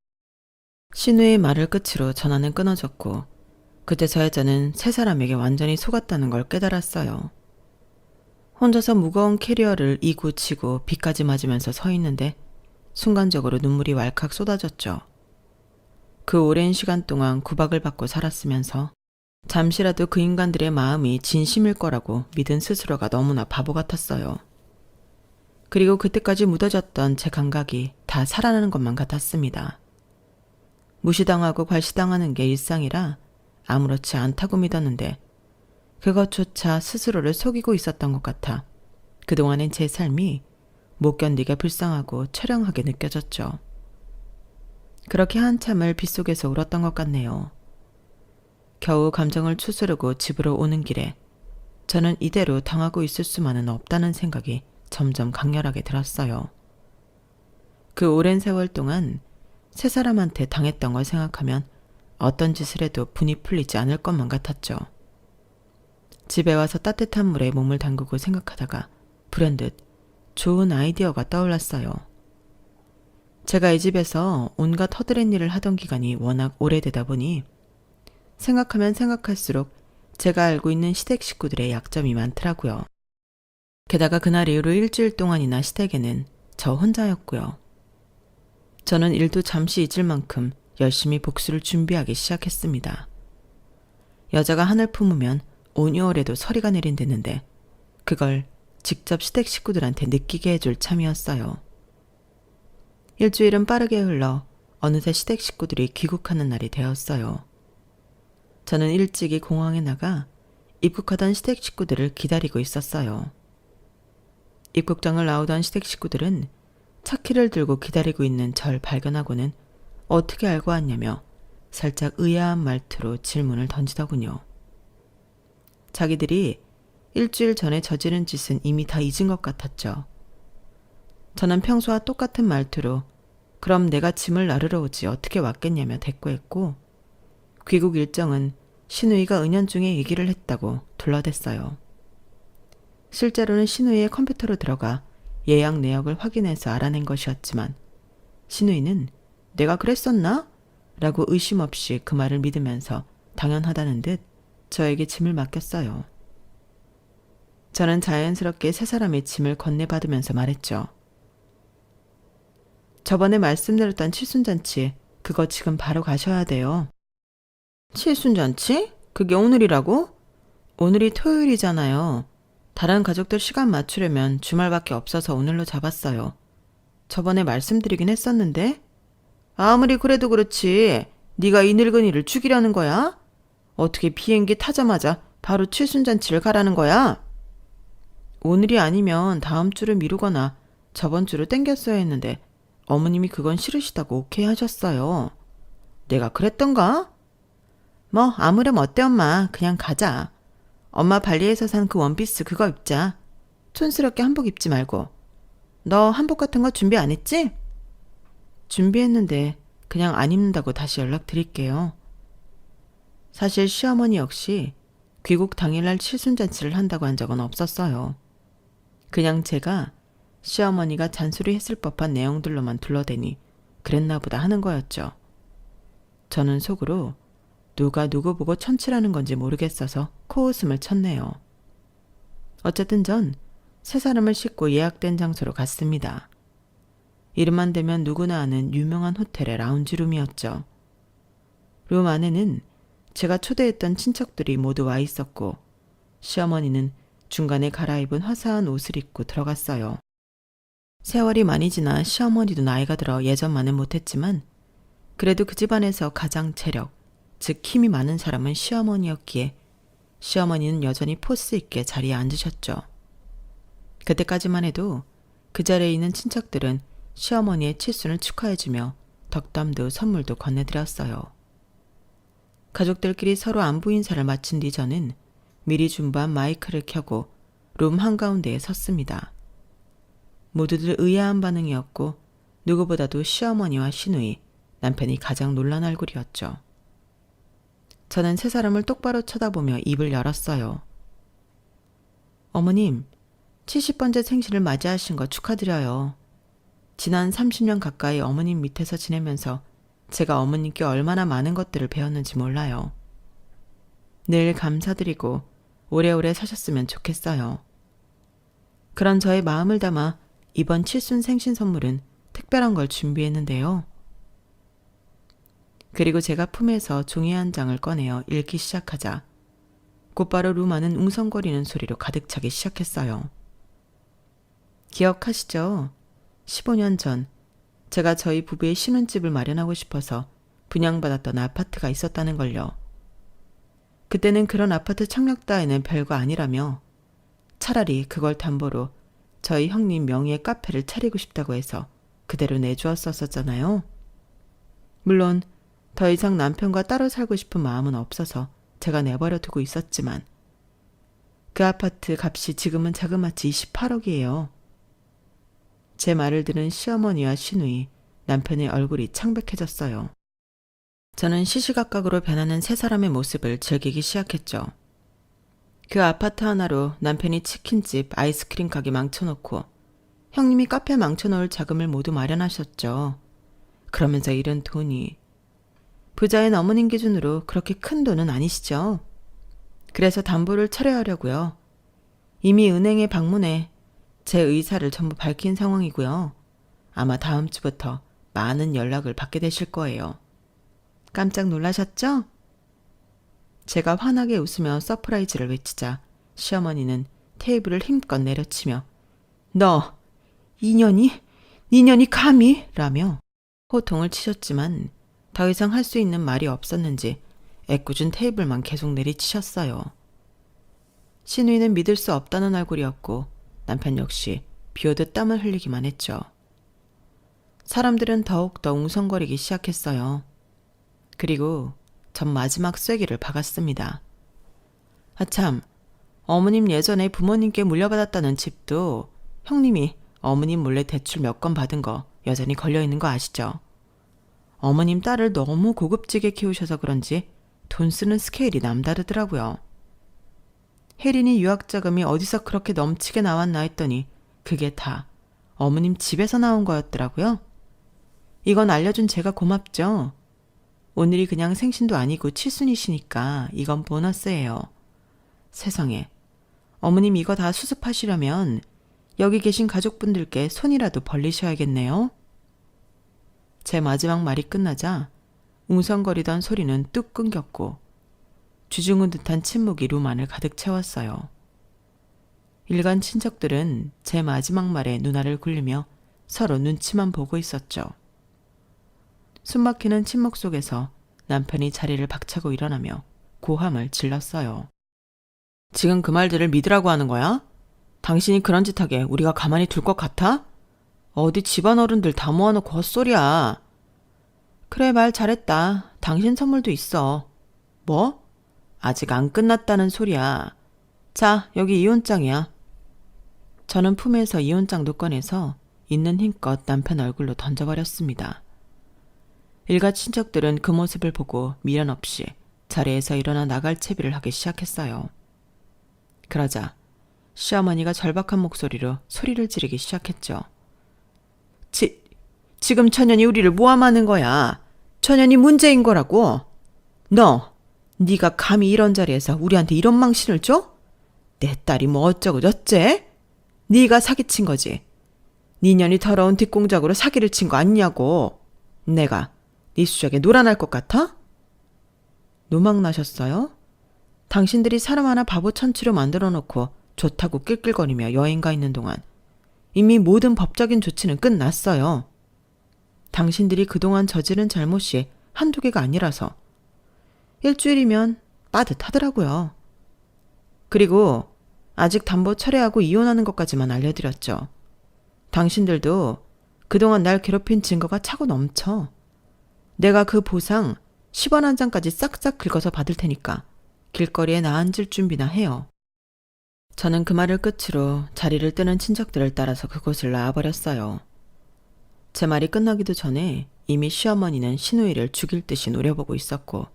신우의 말을 끝으로 전화는 끊어졌고 그제서야 저는 세 사람에게 완전히 속았다는 걸 깨달았어요. 혼자서 무거운 캐리어를 이고 치고 비까지 맞으면서 서 있는데 순간적으로 눈물이 왈칵 쏟아졌죠. 그 오랜 시간 동안 구박을 받고 살았으면서 잠시라도 그 인간들의 마음이 진심일 거라고 믿은 스스로가 너무나 바보 같았어요. 그리고 그때까지 묻어졌던 제 감각이 다 살아나는 것만 같았습니다. 무시당하고 괄시당하는 게 일상이라 아무렇지 않다고 믿었는데 그것조차 스스로를 속이고 있었던 것 같아 그동안엔 제 삶이 못 견디게 불쌍하고 처량하게 느껴졌죠. 그렇게 한참을 빗속에서 울었던 것 같네요. 겨우 감정을 추스르고 집으로 오는 길에 저는 이대로 당하고 있을 수만은 없다는 생각이 점점 강렬하게 들었어요. 그 오랜 세월 동안 세 사람한테 당했던 걸 생각하면 어떤 짓을 해도 분이 풀리지 않을 것만 같았죠. 집에 와서 따뜻한 물에 몸을 담그고 생각하다가 불현듯 좋은 아이디어가 떠올랐어요. 제가 이 집에서 온갖 허드렛 일을 하던 기간이 워낙 오래되다 보니 생각하면 생각할수록 제가 알고 있는 시댁 식구들의 약점이 많더라고요. 게다가 그날 이후로 일주일 동안이나 시댁에는 저 혼자였고요. 저는 일도 잠시 잊을 만큼 열심히 복수를 준비하기 시작했습니다. 여자가 한을 품으면 온유월에도 서리가 내린다는데 그걸 직접 시댁 식구들한테 느끼게 해줄 참이었어요. 일주일은 빠르게 흘러 어느새 시댁 식구들이 귀국하는 날이 되었어요. 저는 일찍이 공항에 나가 입국하던 시댁 식구들을 기다리고 있었어요. 입국장을 나오던 시댁 식구들은 차키를 들고 기다리고 있는 절 발견하고는 어떻게 알고 왔냐며 살짝 의아한 말투로 질문을 던지더군요. 자기들이 일주일 전에 저지른 짓은 이미 다 잊은 것 같았죠. 저는 평소와 똑같은 말투로 그럼 내가 짐을 나르러 오지 어떻게 왔겠냐며 대꾸했고 귀국 일정은 신우이가 은연중에 얘기를 했다고 둘러댔어요. 실제로는 신우이의 컴퓨터로 들어가 예약 내역을 확인해서 알아낸 것이었지만 신우이는 내가 그랬었나? 라고 의심 없이 그 말을 믿으면서 당연하다는 듯 저에게 짐을 맡겼어요. 저는 자연스럽게 세 사람의 짐을 건네받으면서 말했죠. 저번에 말씀드렸던 칠순잔치 그거 지금 바로 가셔야 돼요. 칠순잔치? 그게 오늘이라고? 오늘이 토요일이잖아요. 다른 가족들 시간 맞추려면 주말밖에 없어서 오늘로 잡았어요. 저번에 말씀드리긴 했었는데 아무리 그래도 그렇지 네가 이 늙은이를 죽이려는 거야? 어떻게 비행기 타자마자 바로 칠순잔치를 가라는 거야? 오늘이 아니면 다음 주를 미루거나 저번 주를 땡겼어야 했는데 어머님이 그건 싫으시다고 오케이 하셨어요. 내가 그랬던가? 뭐 아무렴 어때 엄마. 그냥 가자. 엄마 발리에서 산 그 원피스 그거 입자. 촌스럽게 한복 입지 말고. 너 한복 같은 거 준비 안 했지? 준비했는데 그냥 안 입는다고 다시 연락드릴게요. 사실 시어머니 역시 귀국 당일날 칠순잔치를 한다고 한 적은 없었어요. 그냥 제가 시어머니가 잔소리했을 법한 내용들로만 둘러대니 그랬나 보다 하는 거였죠. 저는 속으로 누가 누구 보고 천치라는 건지 모르겠어서 코웃음을 쳤네요. 어쨌든 전 세 사람을 싣고 예약된 장소로 갔습니다. 이름만 대면 누구나 아는 유명한 호텔의 라운지룸이었죠. 룸 안에는 제가 초대했던 친척들이 모두 와 있었고 시어머니는 중간에 갈아입은 화사한 옷을 입고 들어갔어요. 세월이 많이 지나 시어머니도 나이가 들어 예전만은 못했지만 그래도 그 집안에서 가장 체력, 즉 힘이 많은 사람은 시어머니였기에 시어머니는 여전히 포스 있게 자리에 앉으셨죠. 그때까지만 해도 그 자리에 있는 친척들은 시어머니의 칠순을 축하해주며 덕담도 선물도 건네드렸어요. 가족들끼리 서로 안부 인사를 마친 뒤 저는 미리 준비한 마이크를 켜고 룸 한가운데에 섰습니다. 모두들 의아한 반응이었고 누구보다도 시어머니와 시누이, 남편이 가장 놀란 얼굴이었죠. 저는 세 사람을 똑바로 쳐다보며 입을 열었어요. 어머님, 70번째 생신을 맞이하신 거 축하드려요. 지난 30년 가까이 어머님 밑에서 지내면서 제가 어머님께 얼마나 많은 것들을 배웠는지 몰라요. 늘 감사드리고 오래오래 사셨으면 좋겠어요. 그런 저의 마음을 담아 이번 칠순 생신 선물은 특별한 걸 준비했는데요. 그리고 제가 품에서 종이 한 장을 꺼내어 읽기 시작하자 곧바로 루마는 웅성거리는 소리로 가득 차기 시작했어요. 기억하시죠? 15년 전 제가 저희 부부의 신혼집을 마련하고 싶어서 분양받았던 아파트가 있었다는 걸요. 그때는 그런 아파트 청약 따위는 별거 아니라며 차라리 그걸 담보로 저희 형님 명의의 카페를 차리고 싶다고 해서 그대로 내주었었잖아요. 물론 더 이상 남편과 따로 살고 싶은 마음은 없어서 제가 내버려 두고 있었지만 그 아파트 값이 지금은 자그마치 28억이에요. 제 말을 들은 시어머니와 시누이, 남편의 얼굴이 창백해졌어요. 저는 시시각각으로 변하는 세 사람의 모습을 즐기기 시작했죠. 그 아파트 하나로 남편이 치킨집, 아이스크림 가게 망쳐놓고 형님이 카페 망쳐놓을 자금을 모두 마련하셨죠. 그러면서 잃은 돈이 부자인 어머님 기준으로 그렇게 큰 돈은 아니시죠. 그래서 담보를 철회하려고요. 이미 은행에 방문해 제 의사를 전부 밝힌 상황이고요. 아마 다음 주부터 많은 연락을 받게 되실 거예요. 깜짝 놀라셨죠? 제가 환하게 웃으며 서프라이즈를 외치자 시어머니는 테이블을 힘껏 내려치며 너 니년이 감히? 라며 호통을 치셨지만 더 이상 할 수 있는 말이 없었는지 애꿎은 테이블만 계속 내리치셨어요. 시누이는 믿을 수 없다는 얼굴이었고 남편 역시 비오듯 땀을 흘리기만 했죠. 사람들은 더욱더 웅성거리기 시작했어요. 그리고 전 마지막 쐐기를 박았습니다. 아참, 어머님 예전에 부모님께 물려받았다는 집도 형님이 어머님 몰래 대출 몇 건 받은 거 여전히 걸려있는 거 아시죠? 어머님 딸을 너무 고급지게 키우셔서 그런지 돈 쓰는 스케일이 남다르더라고요. 혜린이 유학자금이 어디서 그렇게 넘치게 나왔나 했더니 그게 다 어머님 집에서 나온 거였더라고요. 이건 알려준 제가 고맙죠. 오늘이 그냥 생신도 아니고 칠순이시니까 이건 보너스예요. 세상에, 어머님 이거 다 수습하시려면 여기 계신 가족분들께 손이라도 벌리셔야겠네요. 제 마지막 말이 끝나자 웅성거리던 소리는 뚝 끊겼고 쥐중은 듯한 침묵이 루만을 가득 채웠어요. 일간 친척들은 제 마지막 말에 눈알을 굴리며 서로 눈치만 보고 있었죠. 숨막히는 침묵 속에서 남편이 자리를 박차고 일어나며 고함을 질렀어요. 지금 그 말들을 믿으라고 하는 거야? 당신이 그런 짓 하게 우리가 가만히 둘 것 같아? 어디 집안 어른들 다 모아놓고 헛소리야. 그래, 말 잘했다. 당신 선물도 있어. 뭐? 아직 안 끝났다는 소리야. 자, 여기 이혼장이야. 저는 품에서 이혼장도 꺼내서 있는 힘껏 남편 얼굴로 던져버렸습니다. 일가 친척들은 그 모습을 보고 미련 없이 자리에서 일어나 나갈 채비를 하기 시작했어요. 그러자 시어머니가 절박한 목소리로 소리를 지르기 시작했죠. 지금 천연이 우리를 모함하는 거야. 천연이 문제인 거라고. 네가 감히 이런 자리에서 우리한테 이런 망신을 줘? 내 딸이 뭐 어쩌고 저째? 네가 사기친 거지. 니년이 더러운 뒷공작으로 사기를 친 거 아니냐고. 내가 네 수작에 놀아날 것 같아? 노망 나셨어요? 당신들이 사람 하나 바보 천치로 만들어 놓고 좋다고 낄낄거리며 여행 가 있는 동안 이미 모든 법적인 조치는 끝났어요. 당신들이 그동안 저지른 잘못이 한두 개가 아니라서 일주일이면 빠듯하더라고요. 그리고 아직 담보 철회하고 이혼하는 것까지만 알려드렸죠. 당신들도 그동안 날 괴롭힌 증거가 차고 넘쳐. 내가 그 보상 10원 한 장까지 싹싹 긁어서 받을 테니까 길거리에 나앉을 준비나 해요. 저는 그 말을 끝으로 자리를 뜨는 친척들을 따라서 그곳을 나와버렸어요. 제 말이 끝나기도 전에 이미 시어머니는 시누이를 죽일 듯이 노려보고 있었고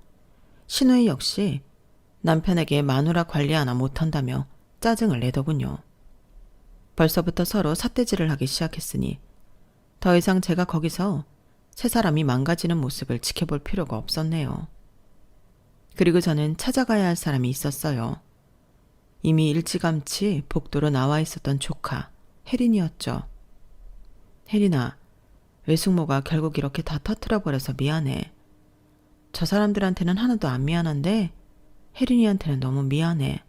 시누이 역시 남편에게 마누라 관리 하나 못한다며 짜증을 내더군요. 벌써부터 서로 삿대질을 하기 시작했으니 더 이상 제가 거기서 세 사람이 망가지는 모습을 지켜볼 필요가 없었네요. 그리고 저는 찾아가야 할 사람이 있었어요. 이미 일찌감치 복도로 나와 있었던 조카 혜린이었죠. 혜린아, 외숙모가 결국 이렇게 다 터트려버려서 미안해. 저 사람들한테는 하나도 안 미안한데 혜린이한테는 너무 미안해.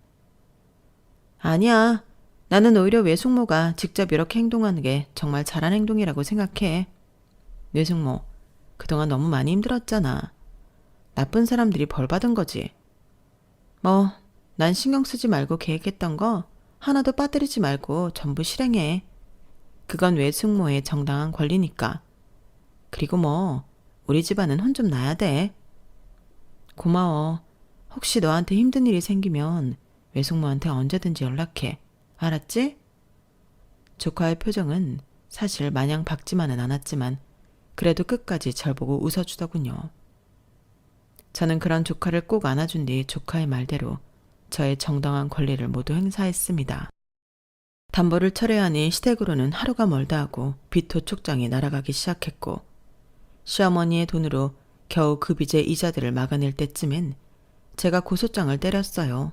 아니야. 나는 오히려 외숙모가 직접 이렇게 행동하는 게 정말 잘한 행동이라고 생각해. 외숙모, 그동안 너무 많이 힘들었잖아. 나쁜 사람들이 벌 받은 거지. 뭐, 난 신경 쓰지 말고 계획했던 거 하나도 빠뜨리지 말고 전부 실행해. 그건 외숙모의 정당한 권리니까. 그리고 뭐, 우리 집안은 혼 좀 나야 돼. 고마워. 혹시 너한테 힘든 일이 생기면 외숙모한테 언제든지 연락해. 알았지? 조카의 표정은 사실 마냥 밝지만은 않았지만 그래도 끝까지 절 보고 웃어주더군요. 저는 그런 조카를 꼭 안아준 뒤 조카의 말대로 저의 정당한 권리를 모두 행사했습니다. 담보를 철회하니 시댁으로는 하루가 멀다 하고 빚도 촉장이 날아가기 시작했고 시어머니의 돈으로 겨우 그 빚의 이자들을 막아낼 때쯤엔 제가 고소장을 때렸어요.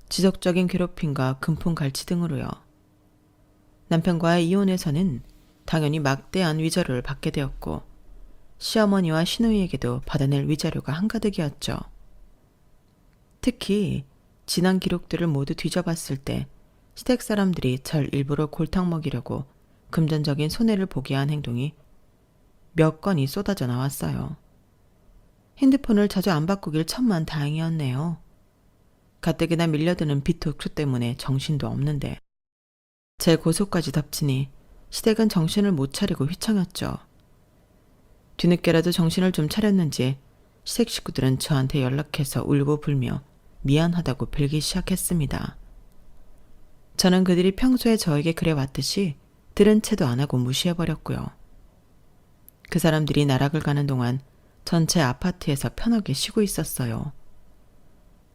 지속적인 괴롭힘과 금품갈취 등으로요. 남편과의 이혼에서는 당연히 막대한 위자료를 받게 되었고 시어머니와 시누이에게도 받아낼 위자료가 한가득이었죠. 특히 지난 기록들을 모두 뒤져봤을 때 시댁 사람들이 절 일부러 골탕 먹이려고 금전적인 손해를 보게 한 행동이 몇 건이 쏟아져 나왔어요. 핸드폰을 자주 안 바꾸길 천만 다행이었네요. 가뜩이나 밀려드는 빚토크 때문에 정신도 없는데 제 고소까지 덮치니 시댁은 정신을 못 차리고 휘청였죠. 뒤늦게라도 정신을 좀 차렸는지 시댁 식구들은 저한테 연락해서 울고 불며 미안하다고 빌기 시작했습니다. 저는 그들이 평소에 저에게 그래왔듯이 들은 채도 안 하고 무시해버렸고요. 그 사람들이 나락을 가는 동안 전체 아파트에서 편하게 쉬고 있었어요.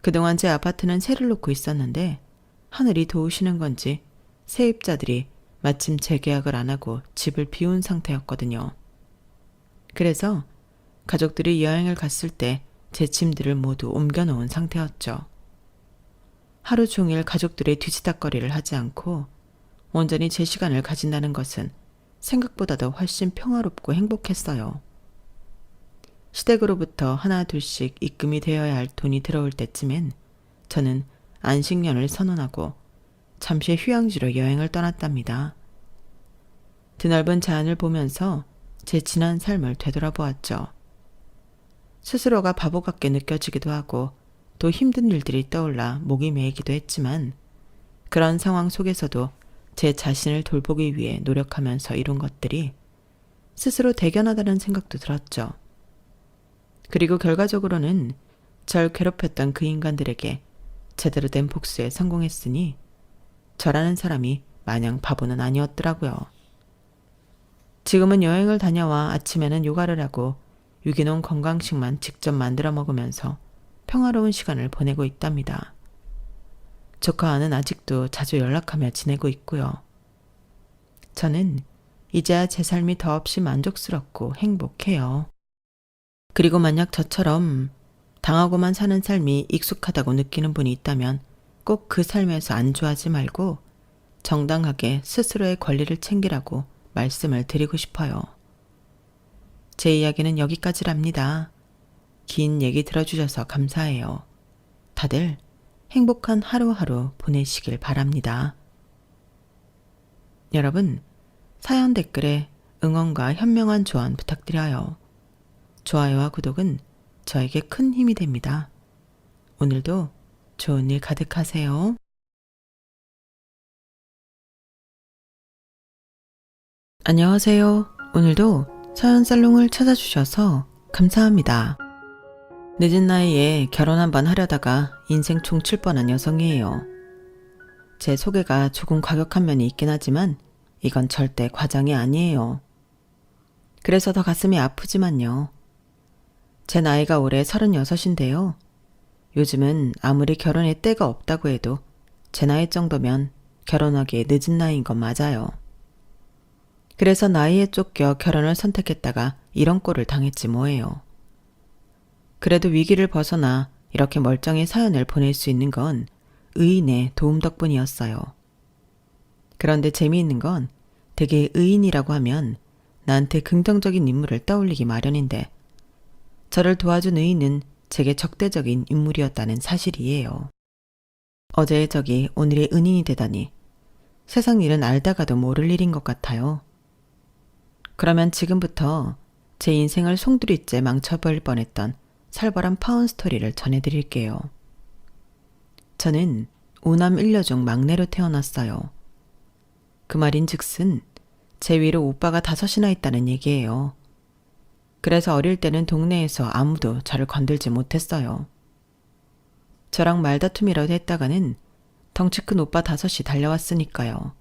그동안 제 아파트는 세를 놓고 있었는데 하늘이 도우시는 건지 세입자들이 마침 재계약을 안 하고 집을 비운 상태였거든요. 그래서 가족들이 여행을 갔을 때 제 짐들을 모두 옮겨놓은 상태였죠. 하루 종일 가족들의 뒤치다꺼리를 하지 않고 온전히 제 시간을 가진다는 것은 생각보다도 훨씬 평화롭고 행복했어요. 시댁으로부터 하나 둘씩 입금이 되어야 할 돈이 들어올 때쯤엔 저는 안식년을 선언하고 잠시 휴양지로 여행을 떠났답니다. 드넓은 자연을 보면서 제 지난 삶을 되돌아보았죠. 스스로가 바보 같게 느껴지기도 하고 또 힘든 일들이 떠올라 목이 메이기도 했지만 그런 상황 속에서도 제 자신을 돌보기 위해 노력하면서 이룬 것들이 스스로 대견하다는 생각도 들었죠. 그리고 결과적으로는 절 괴롭혔던 그 인간들에게 제대로 된 복수에 성공했으니 저라는 사람이 마냥 바보는 아니었더라고요. 지금은 여행을 다녀와 아침에는 요가를 하고 유기농 건강식만 직접 만들어 먹으면서 평화로운 시간을 보내고 있답니다. 조카와는 아직도 자주 연락하며 지내고 있고요. 저는 이제야 제 삶이 더없이 만족스럽고 행복해요. 그리고 만약 저처럼 당하고만 사는 삶이 익숙하다고 느끼는 분이 있다면 꼭 그 삶에서 안주하지 말고 정당하게 스스로의 권리를 챙기라고 말씀을 드리고 싶어요. 제 이야기는 여기까지랍니다. 긴 얘기 들어주셔서 감사해요. 다들 행복한 하루하루 보내시길 바랍니다. 여러분, 사연 댓글에 응원과 현명한 조언 부탁드려요. 좋아요와 구독은 저에게 큰 힘이 됩니다. 오늘도 좋은 일 가득하세요. 안녕하세요. 오늘도 서연살롱을 찾아주셔서 감사합니다. 늦은 나이에 결혼 한번 하려다가 인생 총칠 뻔한 여성이에요. 제 소개가 조금 과격한 면이 있긴 하지만 이건 절대 과장이 아니에요. 그래서 더 가슴이 아프지만요. 제 나이가 올해 36인데요. 요즘은 아무리 결혼의 때가 없다고 해도 제 나이 정도면 결혼하기에 늦은 나이인 건 맞아요. 그래서 나이에 쫓겨 결혼을 선택했다가 이런 꼴을 당했지 뭐예요. 그래도 위기를 벗어나 이렇게 멀쩡히 사연을 보낼 수 있는 건 의인의 도움 덕분이었어요. 그런데 재미있는 건 되게 의인이라고 하면 나한테 긍정적인 인물을 떠올리기 마련인데 저를 도와준 의인은 제게 적대적인 인물이었다는 사실이에요. 어제의 적이 오늘의 은인이 되다니 세상 일은 알다가도 모를 일인 것 같아요. 그러면 지금부터 제 인생을 송두리째 망쳐버릴 뻔했던 살벌한 파운 스토리를 전해드릴게요. 저는 5남 1녀 중 막내로 태어났어요. 그 말인 즉슨 제 위로 오빠가 5이나 있다는 얘기예요. 그래서 어릴 때는 동네에서 아무도 저를 건들지 못했어요. 저랑 말다툼이라도 했다가는 덩치 큰 오빠 5이 달려왔으니까요.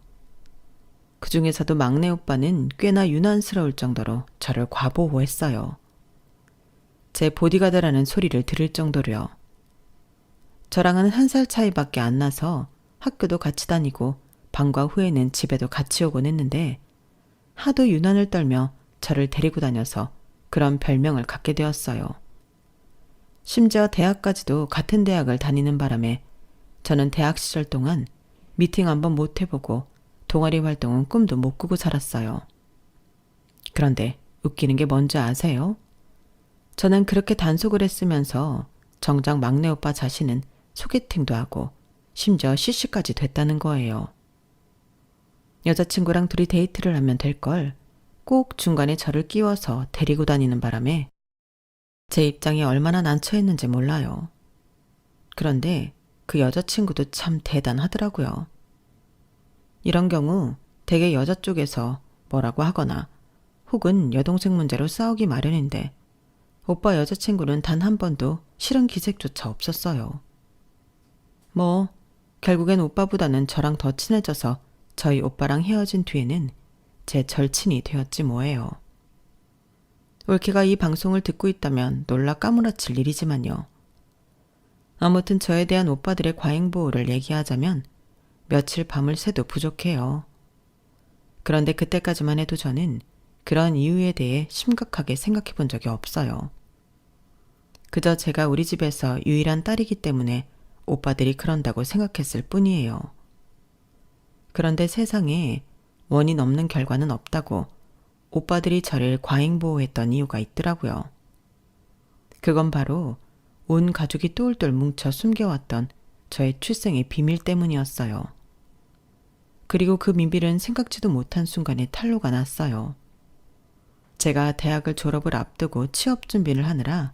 그 중에서도 막내 오빠는 꽤나 유난스러울 정도로 저를 과보호했어요. 제 보디가드라는 소리를 들을 정도로요. 저랑은 1살 차이밖에 안 나서 학교도 같이 다니고 방과 후에는 집에도 같이 오곤 했는데 하도 유난을 떨며 저를 데리고 다녀서 그런 별명을 갖게 되었어요. 심지어 대학까지도 같은 대학을 다니는 바람에 저는 대학 시절 동안 미팅 한번 못 해보고 동아리 활동은 꿈도 못 꾸고 살았어요. 그런데 웃기는 게 뭔지 아세요? 저는 그렇게 단속을 했으면서 정작 막내 오빠 자신은 소개팅도 하고 심지어 CC까지 됐다는 거예요. 여자친구랑 둘이 데이트를 하면 될 걸 꼭 중간에 저를 끼워서 데리고 다니는 바람에 제 입장이 얼마나 난처했는지 몰라요. 그런데 그 여자친구도 참 대단하더라고요. 이런 경우 대개 여자 쪽에서 뭐라고 하거나 혹은 여동생 문제로 싸우기 마련인데 오빠 여자친구는 단 한 번도 싫은 기색조차 없었어요. 뭐 결국엔 오빠보다는 저랑 더 친해져서 저희 오빠랑 헤어진 뒤에는 제 절친이 되었지 뭐예요. 올케가 이 방송을 듣고 있다면 놀라 까무라칠 일이지만요. 아무튼 저에 대한 오빠들의 과잉보호를 얘기하자면 며칠 밤을 새도 부족해요. 그런데 그때까지만 해도 저는 그런 이유에 대해 심각하게 생각해 본 적이 없어요. 그저 제가 우리 집에서 유일한 딸이기 때문에 오빠들이 그런다고 생각했을 뿐이에요. 그런데 세상에 원인 없는 결과는 없다고 오빠들이 저를 과잉보호했던 이유가 있더라고요. 그건 바로 온 가족이 똘똘 뭉쳐 숨겨왔던 저의 출생의 비밀 때문이었어요. 그리고 그 비밀은 생각지도 못한 순간에 탄로가 났어요. 제가 대학을 졸업을 앞두고 취업 준비를 하느라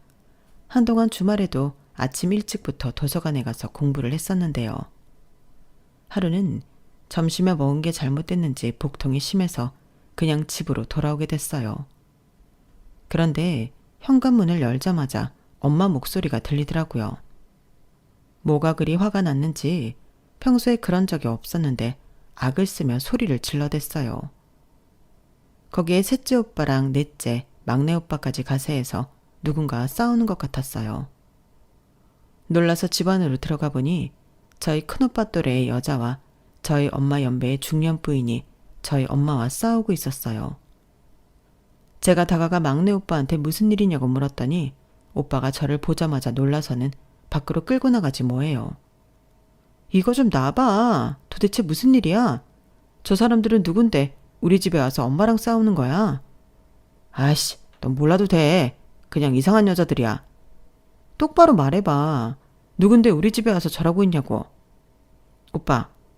한동안 주말에도 아침 일찍부터 도서관에 가서 공부를 했었는데요. 하루는 점심에 먹은 게 잘못됐는지 복통이 심해서 그냥 집으로 돌아오게 됐어요. 그런데 현관문을 열자마자 엄마 목소리가 들리더라고요. 뭐가 그리 화가 났는지 평소에 그런 적이 없었는데 악을 쓰며 소리를 질러댔어요. 거기에 셋째 오빠랑 넷째, 막내 오빠까지 가세해서 누군가 싸우는 것 같았어요. 놀라서 집 안으로 들어가 보니 저희 큰오빠 또래의 여자와 저희 엄마 연배의 중년 부인이 저희 엄마와 싸우고 있었어요. 제가 다가가 막내 오빠한테 무슨 일이냐고 물었더니 오빠가 저를 보자마자 놀라서는 밖으로 끌고 나가지 뭐예요. 이거 좀 놔봐. 도대체 무슨 일이야? 저 사람들은 누군데 우리 집에 와서 엄마랑 싸우는 거야? 아이씨, 넌 몰라도 돼. 그냥 이상한 여자들이야. 똑바로 말해봐. 누군데 우리 집에 와서 저러고 있냐고.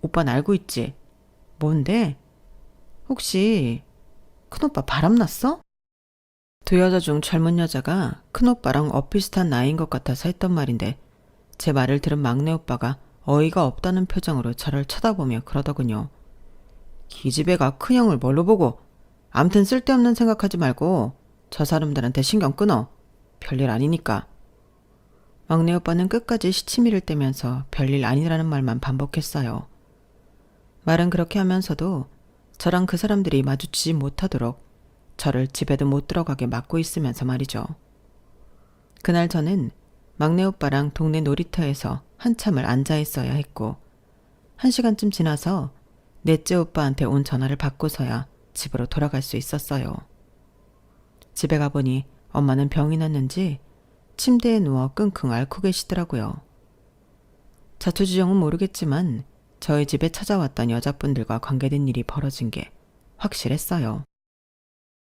오빠는 알고 있지? 뭔데? 혹시 큰오빠 바람났어? 두 여자 중 젊은 여자가 큰오빠랑 엇비슷한 나이인 것 같아서 했던 말인데 제 말을 들은 막내 오빠가 어이가 없다는 표정으로 저를 쳐다보며 그러더군요. 기집애가 큰형을 뭘로 보고 암튼 쓸데없는 생각하지 말고 저 사람들한테 신경 끊어. 별일 아니니까. 막내 오빠는 끝까지 시치미를 떼면서 별일 아니라는 말만 반복했어요. 말은 그렇게 하면서도 저랑 그 사람들이 마주치지 못하도록 저를 집에도 못 들어가게 막고 있으면서 말이죠. 그날 저는 막내 오빠랑 동네 놀이터에서 한참을 앉아 있어야 했고 1시간쯤 지나서 넷째 오빠한테 온 전화를 받고서야 집으로 돌아갈 수 있었어요. 집에 가보니 엄마는 병이 났는지 침대에 누워 끙끙 앓고 계시더라고요. 자초지종은 모르겠지만 저희 집에 찾아왔던 여자분들과 관계된 일이 벌어진 게 확실했어요.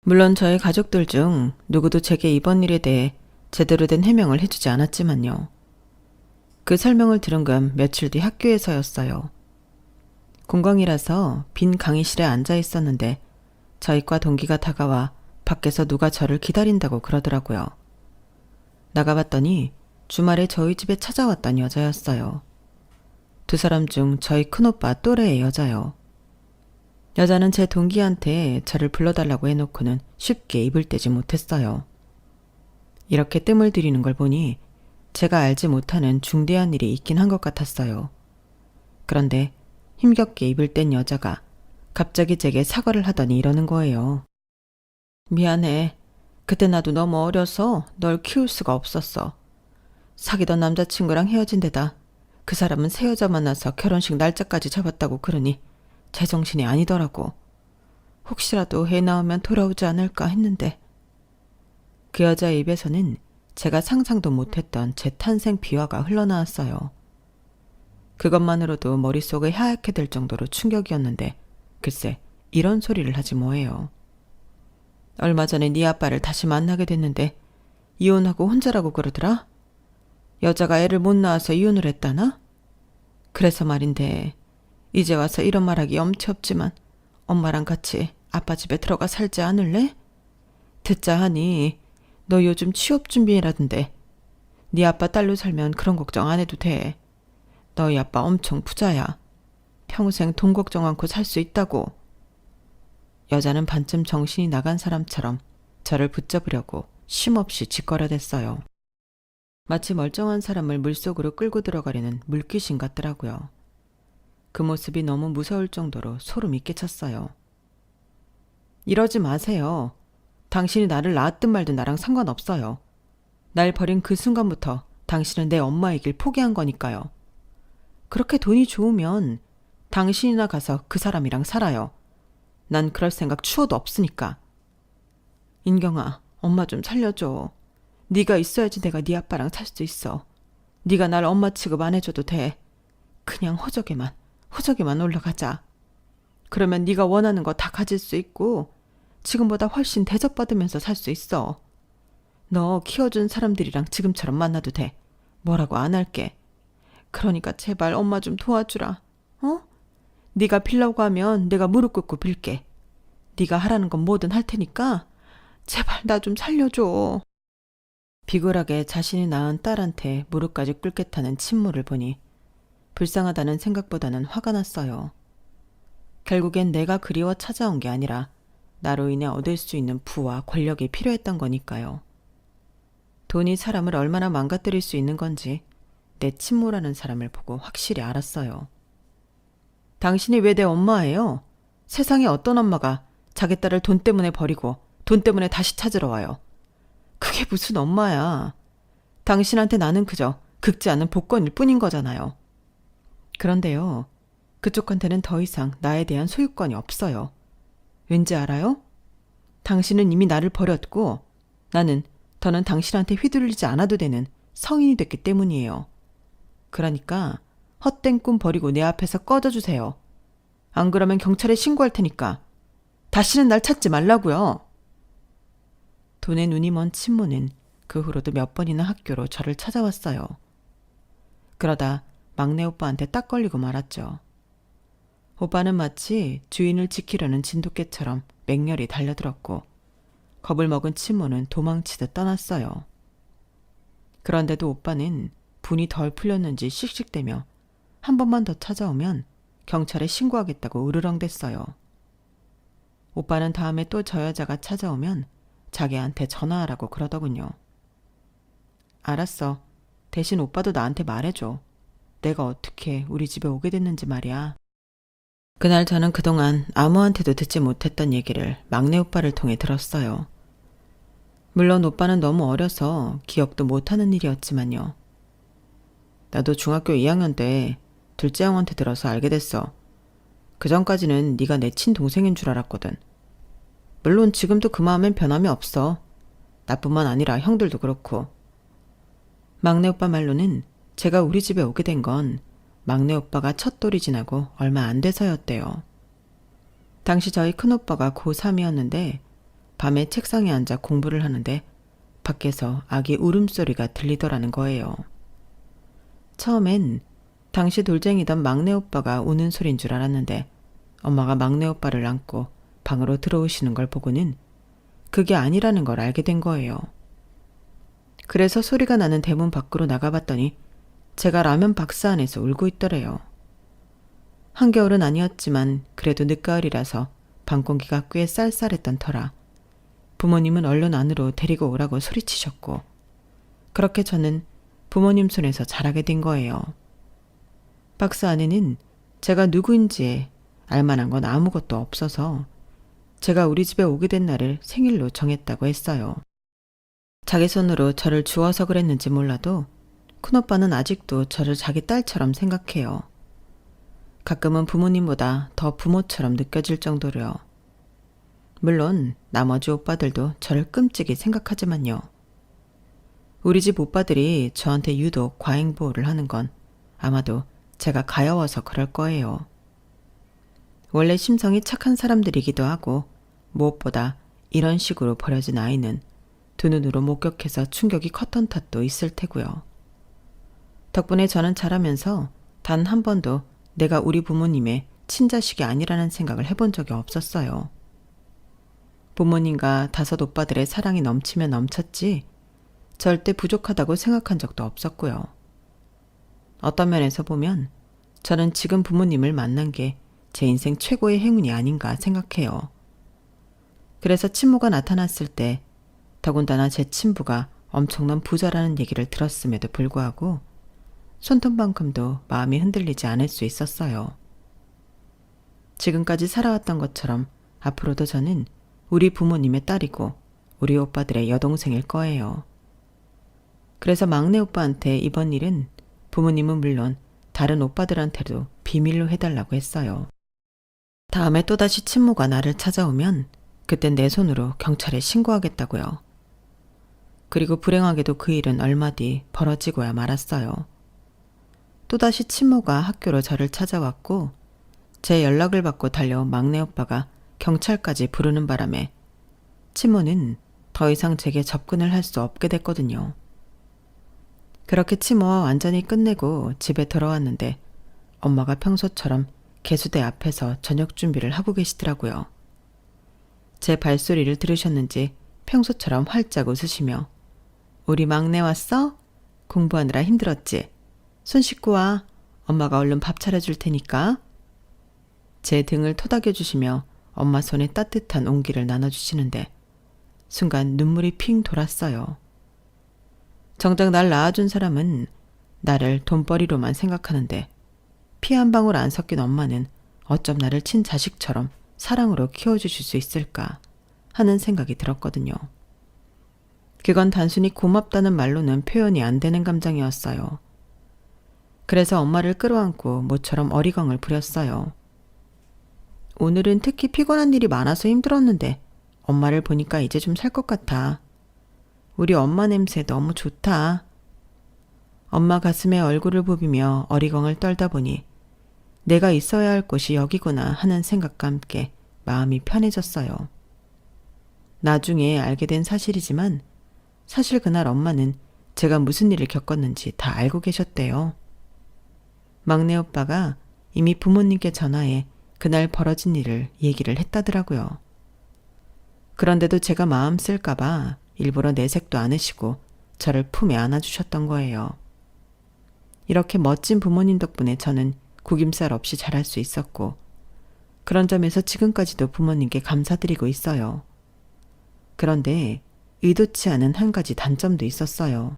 물론 저희 가족들 중 누구도 제게 이번 일에 대해 제대로 된 해명을 해주지 않았지만요. 그 설명을 들은 건 며칠 뒤 학교에서였어요. 공강이라서 빈 강의실에 앉아 있었는데 저희 과 동기가 다가와 밖에서 누가 저를 기다린다고 그러더라고요. 나가봤더니 주말에 저희 집에 찾아왔던 여자였어요. 두 사람 중 저희 큰오빠 또래의 여자요. 여자는 제 동기한테 저를 불러달라고 해놓고는 쉽게 입을 떼지 못했어요. 이렇게 뜸을 들이는 걸 보니 제가 알지 못하는 중대한 일이 있긴 한 것 같았어요. 그런데 힘겹게 입을 뗀 여자가 갑자기 제게 사과를 하더니 이러는 거예요. 미안해. 그때 나도 너무 어려서 널 키울 수가 없었어. 사귀던 남자친구랑 헤어진 데다 그 사람은 새 여자 만나서 결혼식 날짜까지 잡았다고 그러니 제정신이 아니더라고. 혹시라도 애 낳으면 돌아오지 않을까 했는데. 그 여자의 입에서는 제가 상상도 못했던 제 탄생 비화가 흘러나왔어요. 그것만으로도 머릿속이 하얗게 될 정도로 충격이었는데 글쎄 이런 소리를 하지 뭐예요. 얼마 전에 네 아빠를 다시 만나게 됐는데 이혼하고 혼자라고 그러더라? 여자가 애를 못 낳아서 이혼을 했다나? 그래서 말인데 이제 와서 이런 말하기 엄치 없지만 엄마랑 같이 아빠 집에 들어가 살지 않을래? 듣자 하니 너 요즘 취업 준비라던데 네 아빠 딸로 살면 그런 걱정 안 해도 돼. 너희 아빠 엄청 부자야. 평생 돈 걱정 않고 살 수 있다고. 여자는 반쯤 정신이 나간 사람처럼 저를 붙잡으려고 쉼없이 짓거려댔어요. 마치 멀쩡한 사람을 물속으로 끌고 들어가려는 물귀신 같더라고요. 그 모습이 너무 무서울 정도로 소름이 끼쳤어요. 이러지 마세요. 당신이 나를 낳았든 말든 나랑 상관없어요. 날 버린 그 순간부터 당신은 내 엄마의 길 포기한 거니까요. 그렇게 돈이 좋으면 당신이나 가서 그 사람이랑 살아요. 난 그럴 생각 추워도 없으니까. 인경아, 엄마 좀 살려줘. 네가 있어야지 내가 네 아빠랑 살 수 있어. 네가 날 엄마 취급 안 해줘도 돼. 그냥 호적에만 올라가자. 그러면 네가 원하는 거 다 가질 수 있고 지금보다 훨씬 대접받으면서 살 수 있어. 너 키워준 사람들이랑 지금처럼 만나도 돼. 뭐라고 안 할게. 그러니까 제발 엄마 좀 도와주라. 어? 네가 빌라고 하면 내가 무릎 꿇고 빌게. 네가 하라는 건 뭐든 할 테니까 제발 나 좀 살려줘. 비굴하게 자신이 낳은 딸한테 무릎까지 꿇겠다는 친모를 보니 불쌍하다는 생각보다는 화가 났어요. 결국엔 내가 그리워 찾아온 게 아니라 나로 인해 얻을 수 있는 부와 권력이 필요했던 거니까요. 돈이 사람을 얼마나 망가뜨릴 수 있는 건지 내 친모라는 사람을 보고 확실히 알았어요. 당신이 왜 내 엄마예요? 세상에 어떤 엄마가 자기 딸을 돈 때문에 버리고 돈 때문에 다시 찾으러 와요. 그게 무슨 엄마야. 당신한테 나는 그저 긁지 않은 복권일 뿐인 거잖아요. 그런데요, 그쪽한테는 더 이상 나에 대한 소유권이 없어요. 왠지 알아요? 당신은 이미 나를 버렸고 나는 더는 당신한테 휘둘리지 않아도 되는 성인이 됐기 때문이에요. 그러니까 헛된 꿈 버리고 내 앞에서 꺼져주세요. 안 그러면 경찰에 신고할 테니까. 다시는 날 찾지 말라고요. 돈에 눈이 먼 친모는 그 후로도 몇 번이나 학교로 저를 찾아왔어요. 그러다 막내 오빠한테 딱 걸리고 말았죠. 오빠는 마치 주인을 지키려는 진돗개처럼 맹렬히 달려들었고 겁을 먹은 친모는 도망치듯 떠났어요. 그런데도 오빠는 분이 덜 풀렸는지 씩씩대며 한 번만 더 찾아오면 경찰에 신고하겠다고 으르렁댔어요. 오빠는 다음에 또 저 여자가 찾아오면 자기한테 전화하라고 그러더군요. 알았어. 대신 오빠도 나한테 말해줘. 내가 어떻게 우리 집에 오게 됐는지 말이야. 그날 저는 그동안 아무한테도 듣지 못했던 얘기를 막내 오빠를 통해 들었어요. 물론 오빠는 너무 어려서 기억도 못하는 일이었지만요. 나도 중학교 2학년 때 둘째 형한테 들어서 알게 됐어. 그 전까지는 네가 내 친동생인 줄 알았거든. 물론 지금도 그 마음엔 변함이 없어. 나뿐만 아니라 형들도 그렇고. 막내 오빠 말로는 제가 우리 집에 오게 된 건 막내 오빠가 첫 돌이 지나고 얼마 안 돼서였대요. 당시 저희 큰오빠가 고3이었는데 밤에 책상에 앉아 공부를 하는데 밖에서 아기 울음소리가 들리더라는 거예요. 처음엔 당시 돌쟁이던 막내 오빠가 우는 소린 줄 알았는데 엄마가 막내 오빠를 안고 방으로 들어오시는 걸 보고는 그게 아니라는 걸 알게 된 거예요. 그래서 소리가 나는 대문 밖으로 나가봤더니 제가 라면 박스 안에서 울고 있더래요. 한겨울은 아니었지만 그래도 늦가을이라서 방 공기가 꽤 쌀쌀했던 터라 부모님은 얼른 안으로 데리고 오라고 소리치셨고 그렇게 저는 부모님 손에서 자라게 된 거예요. 박스 안에는 제가 누구인지 알만한 건 아무것도 없어서 제가 우리 집에 오게 된 날을 생일로 정했다고 했어요. 자기 손으로 저를 주워서 그랬는지 몰라도 큰오빠는 아직도 저를 자기 딸처럼 생각해요. 가끔은 부모님보다 더 부모처럼 느껴질 정도로요. 물론 나머지 오빠들도 저를 끔찍이 생각하지만요. 우리 집 오빠들이 저한테 유독 과잉보호를 하는 건 아마도 제가 가여워서 그럴 거예요. 원래 심성이 착한 사람들이기도 하고 무엇보다 이런 식으로 버려진 아이는 두 눈으로 목격해서 충격이 컸던 탓도 있을 테고요. 덕분에 저는 자라면서 단 한 번도 내가 우리 부모님의 친자식이 아니라는 생각을 해본 적이 없었어요. 부모님과 다섯 오빠들의 사랑이 넘치면 넘쳤지 절대 부족하다고 생각한 적도 없었고요. 어떤 면에서 보면 저는 지금 부모님을 만난 게 제 인생 최고의 행운이 아닌가 생각해요. 그래서 친모가 나타났을 때 더군다나 제 친부가 엄청난 부자라는 얘기를 들었음에도 불구하고 손톱만큼도 마음이 흔들리지 않을 수 있었어요. 지금까지 살아왔던 것처럼 앞으로도 저는 우리 부모님의 딸이고 우리 오빠들의 여동생일 거예요. 그래서 막내 오빠한테 이번 일은 부모님은 물론 다른 오빠들한테도 비밀로 해달라고 했어요. 다음에 또다시 친모가 나를 찾아오면 그땐 내 손으로 경찰에 신고하겠다고요. 그리고 불행하게도 그 일은 얼마 뒤 벌어지고야 말았어요. 또다시 친모가 학교로 저를 찾아왔고 제 연락을 받고 달려온 막내 오빠가 경찰까지 부르는 바람에 친모는 더 이상 제게 접근을 할 수 없게 됐거든요. 그렇게 친모와 완전히 끝내고 집에 돌아왔는데 엄마가 평소처럼 개수대 앞에서 저녁 준비를 하고 계시더라고요. 제 발소리를 들으셨는지 평소처럼 활짝 웃으시며 우리 막내 왔어? 공부하느라 힘들었지? 손 씻고 와. 엄마가 얼른 밥 차려줄 테니까. 제 등을 토닥여 주시며 엄마 손에 따뜻한 온기를 나눠주시는데 순간 눈물이 핑 돌았어요. 정작 날 낳아준 사람은 나를 돈벌이로만 생각하는데 피 한 방울 안 섞인 엄마는 어쩜 나를 친자식처럼 사랑으로 키워주실 수 있을까 하는 생각이 들었거든요. 그건 단순히 고맙다는 말로는 표현이 안 되는 감정이었어요. 그래서 엄마를 끌어안고 모처럼 어리광을 부렸어요. 오늘은 특히 피곤한 일이 많아서 힘들었는데 엄마를 보니까 이제 좀 살 것 같아. 우리 엄마 냄새 너무 좋다. 엄마 가슴에 얼굴을 부비며 어리광을 떨다 보니 내가 있어야 할 곳이 여기구나 하는 생각과 함께 마음이 편해졌어요. 나중에 알게 된 사실이지만 사실 그날 엄마는 제가 무슨 일을 겪었는지 다 알고 계셨대요. 막내 오빠가 이미 부모님께 전화해 그날 벌어진 일을 얘기를 했다더라고요. 그런데도 제가 마음 쓸까봐 일부러 내색도 않으시고 저를 품에 안아주셨던 거예요. 이렇게 멋진 부모님 덕분에 저는 구김살 없이 자랄 수 있었고 그런 점에서 지금까지도 부모님께 감사드리고 있어요. 그런데 의도치 않은 한 가지 단점도 있었어요.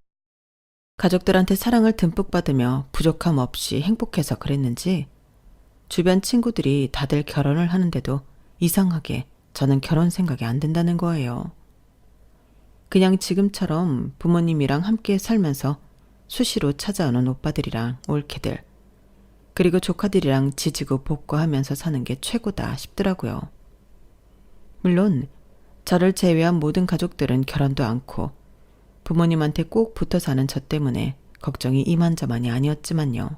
가족들한테 사랑을 듬뿍 받으며 부족함 없이 행복해서 그랬는지 주변 친구들이 다들 결혼을 하는데도 이상하게 저는 결혼 생각이 안 든다는 거예요. 그냥 지금처럼 부모님이랑 함께 살면서 수시로 찾아오는 오빠들이랑 올케들 그리고 조카들이랑 지지고 볶고하면서 사는 게 최고다 싶더라고요. 물론 저를 제외한 모든 가족들은 결혼도 않고 부모님한테 꼭 붙어 사는 저 때문에 걱정이 이만저만이 아니었지만요.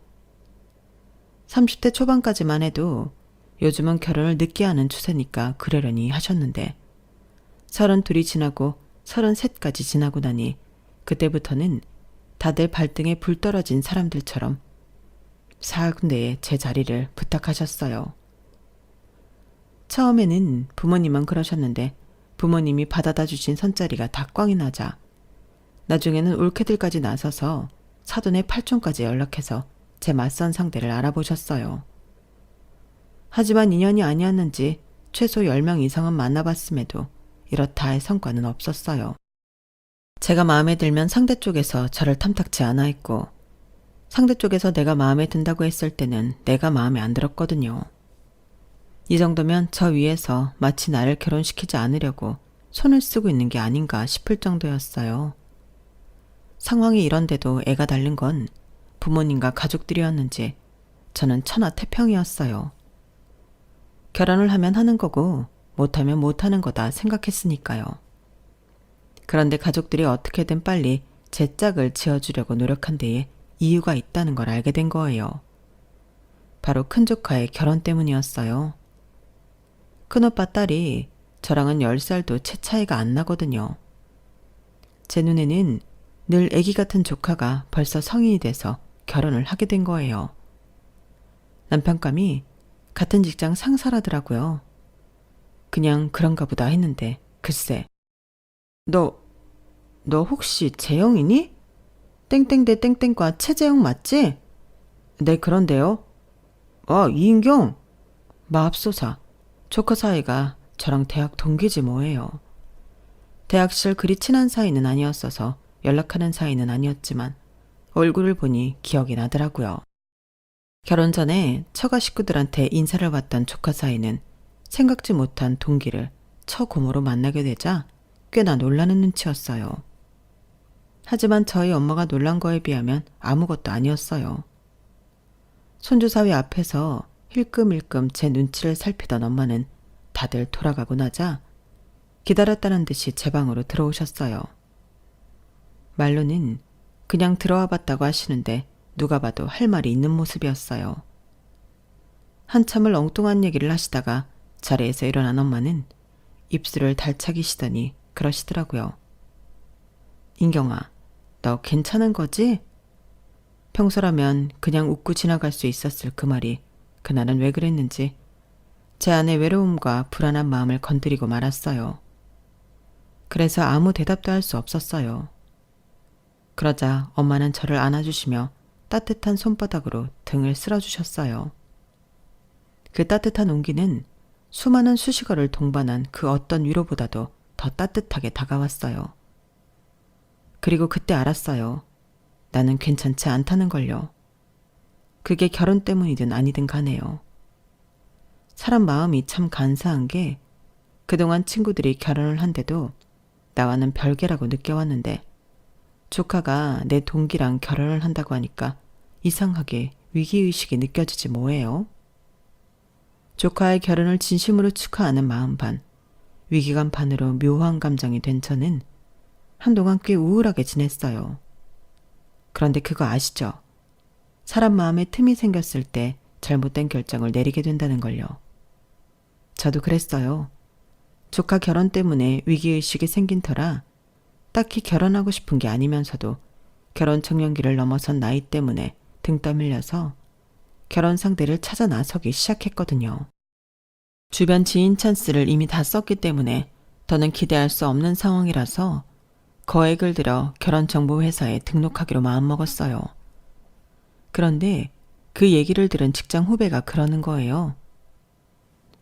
30대 초반까지만 해도 요즘은 결혼을 늦게 하는 추세니까 그러려니 하셨는데 32이 지나고 33까지 지나고 나니 그때부터는 다들 발등에 불 떨어진 사람들처럼 사군데에 제 자리를 부탁하셨어요. 처음에는 부모님만 그러셨는데 부모님이 받아다 주신 선자리가 다 꽝이 나자 나중에는 올케들까지 나서서 사돈의 팔촌까지 연락해서 제 맞선 상대를 알아보셨어요. 하지만 인연이 아니었는지 최소 10명 이상은 만나봤음에도 이렇다 할 성과는 없었어요. 제가 마음에 들면 상대 쪽에서 저를 탐탁치 않아 했고 상대 쪽에서 내가 마음에 든다고 했을 때는 내가 마음에 안 들었거든요. 이 정도면 저 위에서 마치 나를 결혼시키지 않으려고 손을 쓰고 있는 게 아닌가 싶을 정도였어요. 상황이 이런데도 애가 달린 건 부모님과 가족들이었는지 저는 천하태평이었어요. 결혼을 하면 하는 거고 못하면 못하는 거다 생각했으니까요. 그런데 가족들이 어떻게든 빨리 제 짝을 지어주려고 노력한 데에 이유가 있다는 걸 알게 된 거예요. 바로 큰조카의 결혼 때문이었어요. 큰오빠 딸이 저랑은 10살도 채 차이가 안 나거든요. 제 눈에는 늘 애기 같은 조카가 벌써 성인이 돼서 결혼을 하게 된 거예요. 남편감이 같은 직장 상사라더라고요. 그냥 그런가 보다 했는데 글쎄. 너 혹시 재영이니? 땡땡대 땡땡과 최재영 맞지? 네, 그런데요. 이인경. 마압소사. 조카 사이가 저랑 대학 동기지 뭐예요. 대학 시절 그리 친한 사이는 아니었어서 연락하는 사이는 아니었지만 얼굴을 보니 기억이 나더라고요. 결혼 전에 처가 식구들한테 인사를 받던 조카 사이는 생각지 못한 동기를 처고모로 만나게 되자 꽤나 놀라는 눈치였어요. 하지만 저희 엄마가 놀란 거에 비하면 아무것도 아니었어요. 손주사위 앞에서 힐끔힐끔 제 눈치를 살피던 엄마는 다들 돌아가고 나자 기다렸다는 듯이 제 방으로 들어오셨어요. 말로는 그냥 들어와 봤다고 하시는데 누가 봐도 할 말이 있는 모습이었어요. 한참을 엉뚱한 얘기를 하시다가 자리에서 일어난 엄마는 입술을 달차기시더니 그러시더라고요. 인경아, 너 괜찮은 거지? 평소라면 그냥 웃고 지나갈 수 있었을 그 말이 그날은 왜 그랬는지 제 안의 외로움과 불안한 마음을 건드리고 말았어요. 그래서 아무 대답도 할 수 없었어요. 그러자 엄마는 저를 안아주시며 따뜻한 손바닥으로 등을 쓸어주셨어요. 그 따뜻한 온기는 수많은 수식어를 동반한 그 어떤 위로보다도 더 따뜻하게 다가왔어요. 그리고 그때 알았어요. 나는 괜찮지 않다는 걸요. 그게 결혼 때문이든 아니든 가네요. 사람 마음이 참 간사한 게 그동안 친구들이 결혼을 한데도 나와는 별개라고 느껴왔는데 조카가 내 동기랑 결혼을 한다고 하니까 이상하게 위기의식이 느껴지지 뭐예요. 조카의 결혼을 진심으로 축하하는 마음 반, 위기감 반으로 묘한 감정이 된 저는 한동안 꽤 우울하게 지냈어요. 그런데 그거 아시죠? 사람 마음에 틈이 생겼을 때 잘못된 결정을 내리게 된다는 걸요. 저도 그랬어요. 조카 결혼 때문에 위기의식이 생긴 터라 딱히 결혼하고 싶은 게 아니면서도 결혼 청년기를 넘어선 나이 때문에 등 떠밀려서 결혼 상대를 찾아 나서기 시작했거든요. 주변 지인 찬스를 이미 다 썼기 때문에 더는 기대할 수 없는 상황이라서 거액을 들여 결혼정보회사에 등록하기로 마음먹었어요. 그런데 그 얘기를 들은 직장 후배가 그러는 거예요.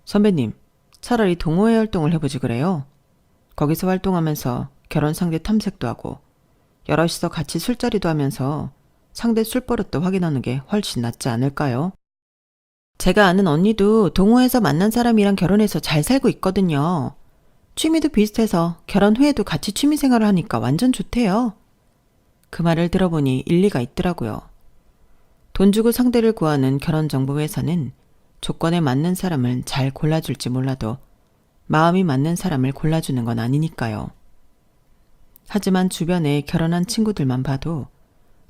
선배님, 차라리 동호회 활동을 해보지 그래요. 거기서 활동하면서 결혼 상대 탐색도 하고 여럿이서 같이 술자리도 하면서 상대 술버릇도 확인하는 게 훨씬 낫지 않을까요? 제가 아는 언니도 동호회에서 만난 사람이랑 결혼해서 잘 살고 있거든요. 취미도 비슷해서 결혼 후에도 같이 취미생활을 하니까 완전 좋대요. 그 말을 들어보니 일리가 있더라고요. 돈 주고 상대를 구하는 결혼정보회사는 조건에 맞는 사람을 잘 골라줄지 몰라도 마음이 맞는 사람을 골라주는 건 아니니까요. 하지만 주변에 결혼한 친구들만 봐도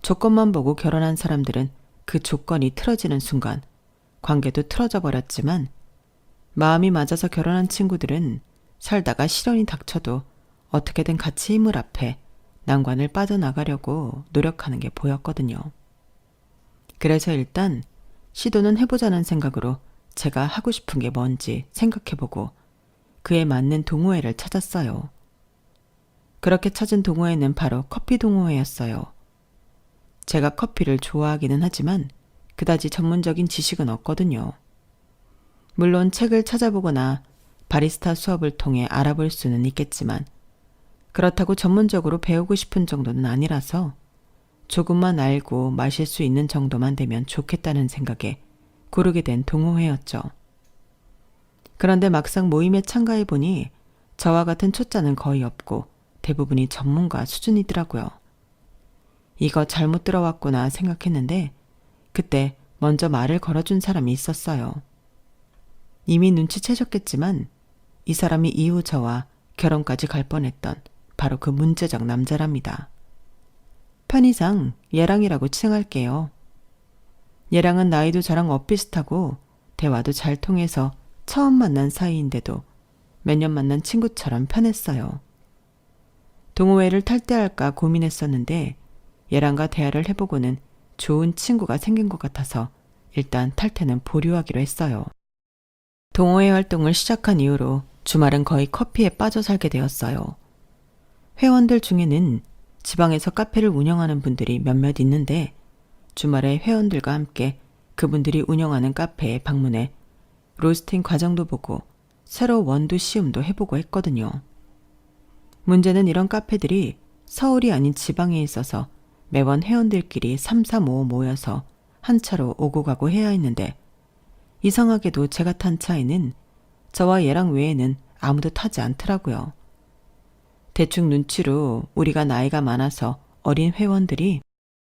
조건만 보고 결혼한 사람들은 그 조건이 틀어지는 순간 관계도 틀어져 버렸지만 마음이 맞아서 결혼한 친구들은 살다가 시련이 닥쳐도 어떻게든 같이 힘을 합해 난관을 빠져나가려고 노력하는 게 보였거든요. 그래서 일단 시도는 해보자는 생각으로 제가 하고 싶은 게 뭔지 생각해보고 그에 맞는 동호회를 찾았어요. 그렇게 찾은 동호회는 바로 커피 동호회였어요. 제가 커피를 좋아하기는 하지만 그다지 전문적인 지식은 없거든요. 물론 책을 찾아보거나 바리스타 수업을 통해 알아볼 수는 있겠지만 그렇다고 전문적으로 배우고 싶은 정도는 아니라서 조금만 알고 마실 수 있는 정도만 되면 좋겠다는 생각에 고르게 된 동호회였죠. 그런데 막상 모임에 참가해보니 저와 같은 초짜는 거의 없고 대부분이 전문가 수준이더라고요. 이거 잘못 들어왔구나 생각했는데 그때 먼저 말을 걸어준 사람이 있었어요. 이미 눈치채셨겠지만 이 사람이 이후 저와 결혼까지 갈 뻔했던 바로 그 문제적 남자랍니다. 편의상 얘랑이라고 칭할게요. 얘랑은 나이도 저랑 엇비슷하고 대화도 잘 통해서 처음 만난 사이인데도 몇 년 만난 친구처럼 편했어요. 동호회를 탈퇴할까 고민했었는데 얘랑과 대화를 해보고는 좋은 친구가 생긴 것 같아서 일단 탈퇴는 보류하기로 했어요. 동호회 활동을 시작한 이후로 주말은 거의 커피에 빠져 살게 되었어요. 회원들 중에는 지방에서 카페를 운영하는 분들이 몇몇 있는데 주말에 회원들과 함께 그분들이 운영하는 카페에 방문해 로스팅 과정도 보고 새로 원두 시음도 해보고 했거든요. 문제는 이런 카페들이 서울이 아닌 지방에 있어서 매번 회원들끼리 3, 4, 5 모여서 한 차로 오고 가고 해야 했는데 이상하게도 제가 탄 차에는 저와 얘랑 외에는 아무도 타지 않더라고요. 대충 눈치로 우리가 나이가 많아서 어린 회원들이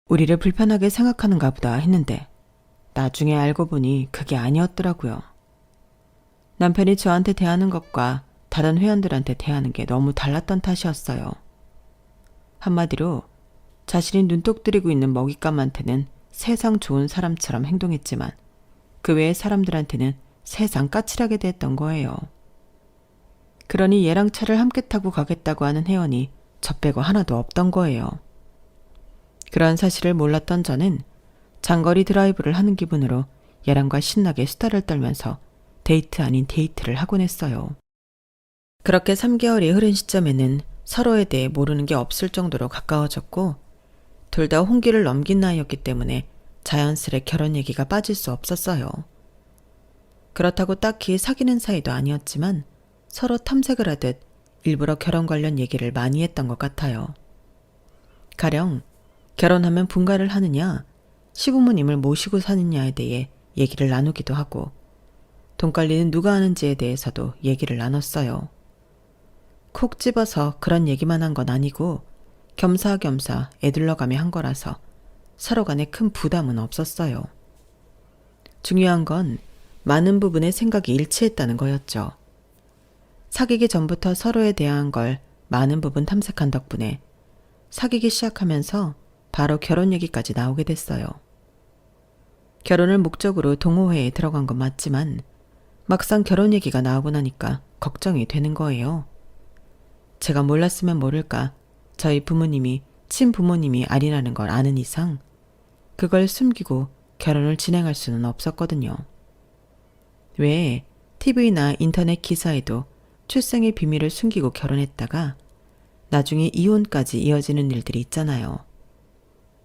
우리를 불편하게 생각하는가 보다 했는데 나중에 알고 보니 그게 아니었더라고요. 남편이 저한테 대하는 것과 다른 회원들한테 대하는 게 너무 달랐던 탓이었어요. 한마디로 자신이 눈독 들이고 있는 먹잇감한테는 세상 좋은 사람처럼 행동했지만 그 외의 사람들한테는 세상 까칠하게 대했던 거예요. 그러니 얘랑 차를 함께 타고 가겠다고 하는 회원이 저 빼고 하나도 없던 거예요. 그런 사실을 몰랐던 저는 장거리 드라이브를 하는 기분으로 얘랑과 신나게 수다를 떨면서 데이트 아닌 데이트를 하곤 했어요. 그렇게 3개월이 흐른 시점에는 서로에 대해 모르는 게 없을 정도로 가까워졌고 둘 다 홍기를 넘긴 나이였기 때문에 자연스레 결혼 얘기가 빠질 수 없었어요. 그렇다고 딱히 사귀는 사이도 아니었지만 서로 탐색을 하듯 일부러 결혼 관련 얘기를 많이 했던 것 같아요. 가령 결혼하면 분가를 하느냐, 시부모님을 모시고 사느냐에 대해 얘기를 나누기도 하고 돈관리는 누가 하는지에 대해서도 얘기를 나눴어요. 콕 집어서 그런 얘기만 한 건 아니고 겸사겸사 애들러가며 한 거라서 서로 간에 큰 부담은 없었어요. 중요한 건 많은 부분의 생각이 일치했다는 거였죠. 사귀기 전부터 서로에 대한 걸 많은 부분 탐색한 덕분에 사귀기 시작하면서 바로 결혼 얘기까지 나오게 됐어요. 결혼을 목적으로 동호회에 들어간 건 맞지만 막상 결혼 얘기가 나오고 나니까 걱정이 되는 거예요. 제가 몰랐으면 모를까 저희 부모님이 친부모님이 아니라는 걸 아는 이상 그걸 숨기고 결혼을 진행할 수는 없었거든요. 왜 TV나 인터넷 기사에도 출생의 비밀을 숨기고 결혼했다가 나중에 이혼까지 이어지는 일들이 있잖아요.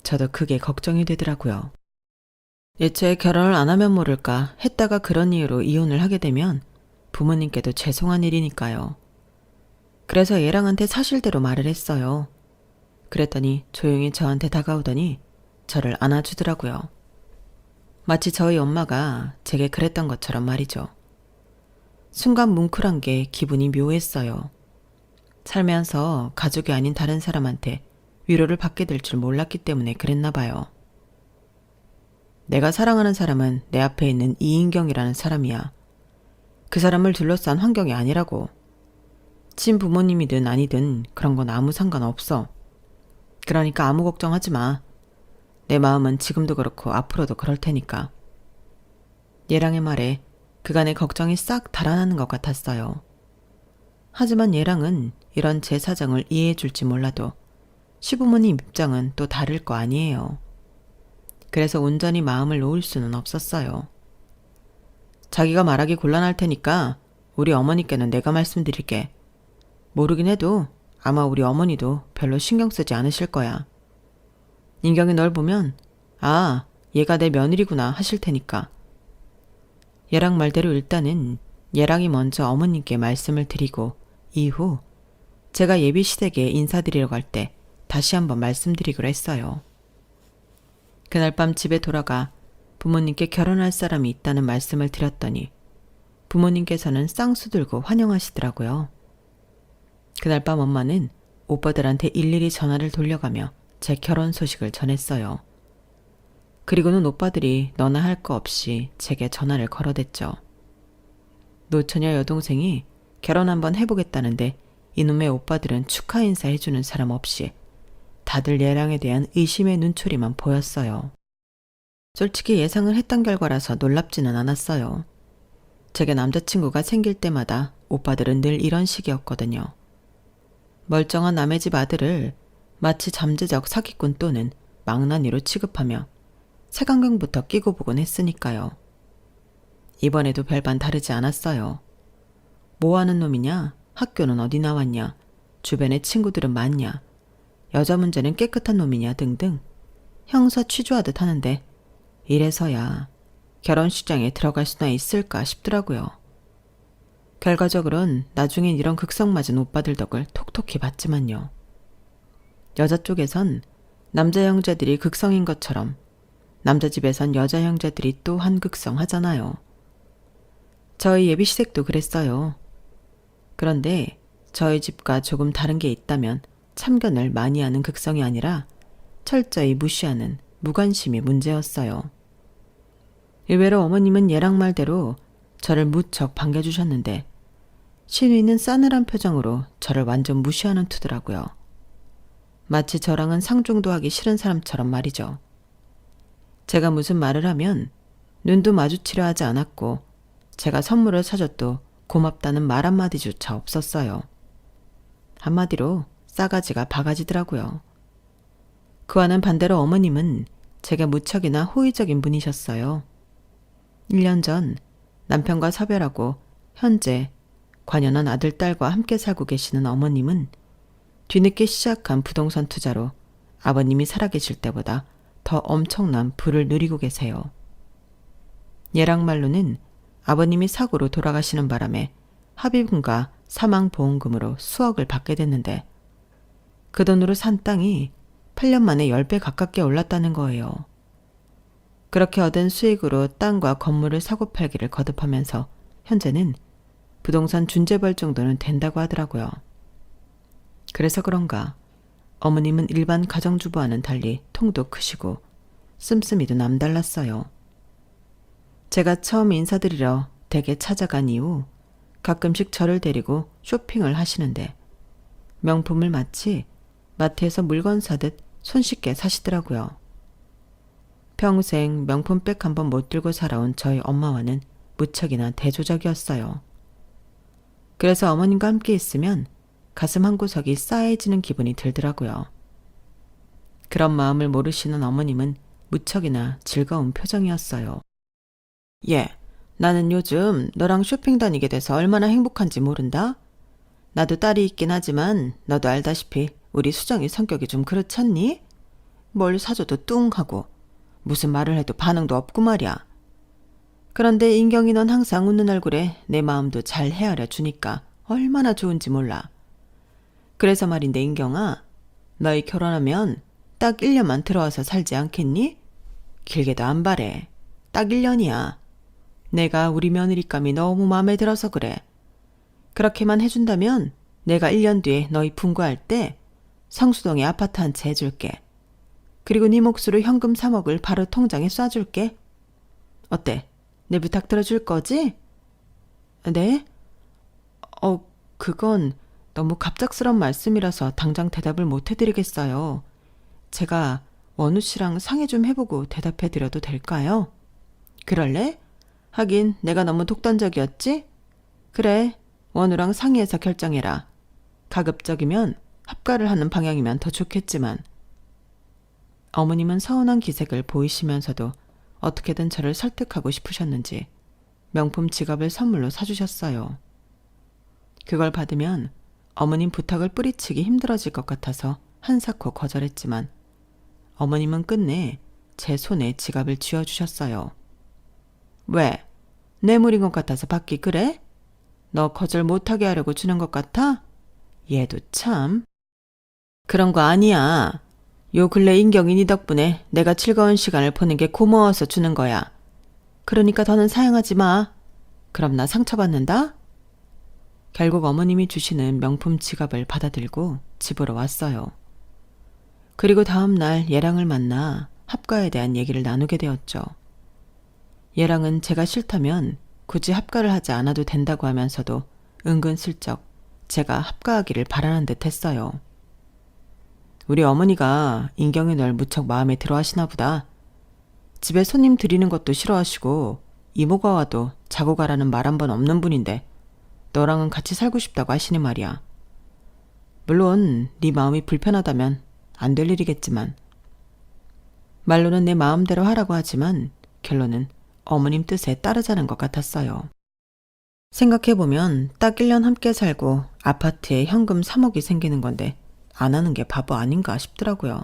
저도 그게 걱정이 되더라고요. 애초에 결혼을 안 하면 모를까 했다가 그런 이유로 이혼을 하게 되면 부모님께도 죄송한 일이니까요. 그래서 얘랑한테 사실대로 말을 했어요. 그랬더니 조용히 저한테 다가오더니 저를 안아주더라고요. 마치 저희 엄마가 제게 그랬던 것처럼 말이죠. 순간 뭉클한 게 기분이 묘했어요. 살면서 가족이 아닌 다른 사람한테 위로를 받게 될 줄 몰랐기 때문에 그랬나 봐요. 내가 사랑하는 사람은 내 앞에 있는 이인경이라는 사람이야. 그 사람을 둘러싼 환경이 아니라고. 친부모님이든 아니든 그런 건 아무 상관없어. 그러니까 아무 걱정하지 마. 내 마음은 지금도 그렇고 앞으로도 그럴 테니까. 얘랑의 말에 그간의 걱정이 싹 달아나는 것 같았어요. 하지만 얘랑은 이런 제 사정을 이해해 줄지 몰라도 시부모님 입장은 또 다를 거 아니에요. 그래서 온전히 마음을 놓을 수는 없었어요. 자기가 말하기 곤란할 테니까 우리 어머니께는 내가 말씀드릴게. 모르긴 해도 아마 우리 어머니도 별로 신경 쓰지 않으실 거야. 인경이 널 보면 아, 얘가 내 며느리구나 하실 테니까. 얘랑 말대로 일단은 얘랑이 먼저 어머님께 말씀을 드리고 이후 제가 예비시댁에 인사드리러 갈 때 다시 한번 말씀드리기로 했어요. 그날 밤 집에 돌아가 부모님께 결혼할 사람이 있다는 말씀을 드렸더니 부모님께서는 쌍수 들고 환영하시더라고요. 그날 밤 엄마는 오빠들한테 일일이 전화를 돌려가며 제 결혼 소식을 전했어요. 그리고는 오빠들이 너나 할 거 없이 제게 전화를 걸어댔죠. 노처녀 여동생이 결혼 한번 해보겠다는데 이놈의 오빠들은 축하 인사 해주는 사람 없이 다들 얘랑에 대한 의심의 눈초리만 보였어요. 솔직히 예상을 했던 결과라서 놀랍지는 않았어요. 제게 남자친구가 생길 때마다 오빠들은 늘 이런 식이었거든요. 멀쩡한 남의 집 아들을 마치 잠재적 사기꾼 또는 망나니로 취급하며 색안경부터 끼고 보곤 했으니까요. 이번에도 별반 다르지 않았어요. 뭐 하는 놈이냐? 학교는 어디 나왔냐? 주변에 친구들은 많냐? 여자 문제는 깨끗한 놈이냐? 등등 형사 취조하듯 하는데 이래서야 결혼식장에 들어갈 수나 있을까 싶더라고요. 결과적으로는 나중엔 이런 극성맞은 오빠들 덕을 톡톡히 봤지만요. 여자 쪽에선 남자 형제들이 극성인 것처럼 남자 집에선 여자 형제들이 또 한극성하잖아요. 저희 예비시댁도 그랬어요. 그런데 저희 집과 조금 다른 게 있다면 참견을 많이 하는 극성이 아니라 철저히 무시하는 무관심이 문제였어요. 의외로 어머님은 얘랑 말대로 저를 무척 반겨주셨는데 신우이는 싸늘한 표정으로 저를 완전 무시하는 투더라고요. 마치 저랑은 상종도 하기 싫은 사람처럼 말이죠. 제가 무슨 말을 하면 눈도 마주치려 하지 않았고 제가 선물을 사줘도 고맙다는 말 한마디조차 없었어요. 한마디로 싸가지가 바가지더라고요. 그와는 반대로 어머님은 제게 무척이나 호의적인 분이셨어요. 1년 전 남편과 사별하고 현재 관연한 아들, 딸과 함께 살고 계시는 어머님은 뒤늦게 시작한 부동산 투자로 아버님이 살아계실 때보다 더 엄청난 부를 누리고 계세요. 얘랑 말로는 아버님이 사고로 돌아가시는 바람에 합의금과 사망보험금으로 수억을 받게 됐는데 그 돈으로 산 땅이 8년 만에 10배 가깝게 올랐다는 거예요. 그렇게 얻은 수익으로 땅과 건물을 사고팔기를 거듭하면서 현재는 부동산 준재벌 정도는 된다고 하더라고요. 그래서 그런가 어머님은 일반 가정주부와는 달리 통도 크시고 씀씀이도 남달랐어요. 제가 처음 인사드리러 댁에 찾아간 이후 가끔씩 저를 데리고 쇼핑을 하시는데 명품을 마치 마트에서 물건 사듯 손쉽게 사시더라고요. 평생 명품백 한 번 못 들고 살아온 저희 엄마와는 무척이나 대조적이었어요. 그래서 어머님과 함께 있으면 가슴 한구석이 싸해지는 기분이 들더라고요. 그런 마음을 모르시는 어머님은 무척이나 즐거운 표정이었어요. 예, 나는 요즘 너랑 쇼핑 다니게 돼서 얼마나 행복한지 모른다? 나도 딸이 있긴 하지만 너도 알다시피 우리 수정이 성격이 좀 그렇잖니? 뭘 사줘도 뚱하고 무슨 말을 해도 반응도 없고 말이야. 그런데 인경이 넌 항상 웃는 얼굴에 내 마음도 잘 헤아려 주니까 얼마나 좋은지 몰라. 그래서 말인데 인경아, 너희 결혼하면 딱 1년만 들어와서 살지 않겠니? 길게도 안 바래. 딱 1년이야. 내가 우리 며느리감이 너무 마음에 들어서 그래. 그렇게만 해준다면 내가 1년 뒤에 너희 분가할 때 성수동에 아파트 한 채 해줄게. 그리고 네 몫으로 현금 3억을 바로 통장에 쏴줄게. 어때? 내 부탁 들어줄 거지? 네? 그건 너무 갑작스러운 말씀이라서 당장 대답을 못 해드리겠어요. 제가 원우 씨랑 상의 좀 해보고 대답해드려도 될까요? 그럴래? 하긴 내가 너무 독단적이었지? 그래, 원우랑 상의해서 결정해라. 가급적이면 합가를 하는 방향이면 더 좋겠지만. 어머님은 서운한 기색을 보이시면서도 어떻게든 저를 설득하고 싶으셨는지 명품 지갑을 선물로 사주셨어요. 그걸 받으면 어머님 부탁을 뿌리치기 힘들어질 것 같아서 한사코 거절했지만 어머님은 끝내 제 손에 지갑을 쥐어주셨어요. 왜? 뇌물인 것 같아서 받기 그래? 너 거절 못하게 하려고 주는 것 같아? 얘도 참. 그런 거 아니야. 요 근래 인경이 네 덕분에 내가 즐거운 시간을 보낸 게 고마워서 주는 거야. 그러니까 더는 사양하지 마. 그럼 나 상처받는다? 결국 어머님이 주시는 명품 지갑을 받아들고 집으로 왔어요. 그리고 다음 날 얘랑을 만나 합가에 대한 얘기를 나누게 되었죠. 얘랑은 제가 싫다면 굳이 합가를 하지 않아도 된다고 하면서도 은근슬쩍 제가 합가하기를 바라는 듯 했어요. 우리 어머니가 인경이 널 무척 마음에 들어 하시나 보다. 집에 손님 들이는 것도 싫어하시고 이모가 와도 자고 가라는 말 한 번 없는 분인데 너랑은 같이 살고 싶다고 하시니 말이야. 물론 네 마음이 불편하다면 안 될 일이겠지만. 말로는 내 마음대로 하라고 하지만 결론은 어머님 뜻에 따르자는 것 같았어요. 생각해보면 딱 1년 함께 살고 아파트에 현금 3억이 생기는 건데 안 하는 게 바보 아닌가 싶더라고요.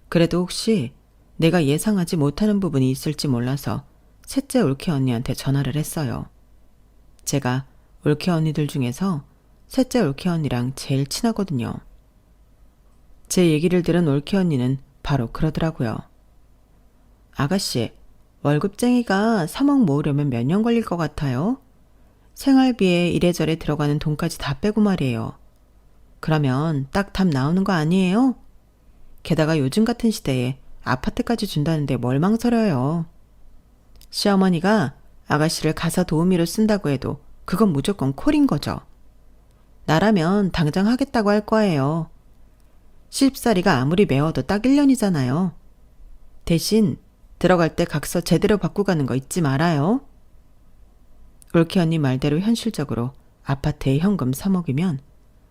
그래도 혹시 내가 예상하지 못하는 부분이 있을지 몰라서 셋째 올케 언니한테 전화를 했어요. 제가 올케 언니들 중에서 셋째 올케 언니랑 제일 친하거든요. 제 얘기를 들은 올케 언니는 바로 그러더라고요. 아가씨, 월급쟁이가 3억 모으려면 몇 년 걸릴 것 같아요? 생활비에 이래저래 들어가는 돈까지 다 빼고 말이에요. 그러면 딱 답 나오는 거 아니에요? 게다가 요즘 같은 시대에 아파트까지 준다는데 뭘 망설여요. 시어머니가 아가씨를 가사 도우미로 쓴다고 해도 그건 무조건 콜인 거죠. 나라면 당장 하겠다고 할 거예요. 시집살이가 아무리 매워도 딱 1년이잖아요. 대신 들어갈 때 각서 제대로 받고 가는 거 잊지 말아요. 올케 언니 말대로 현실적으로 아파트에 현금 3억이면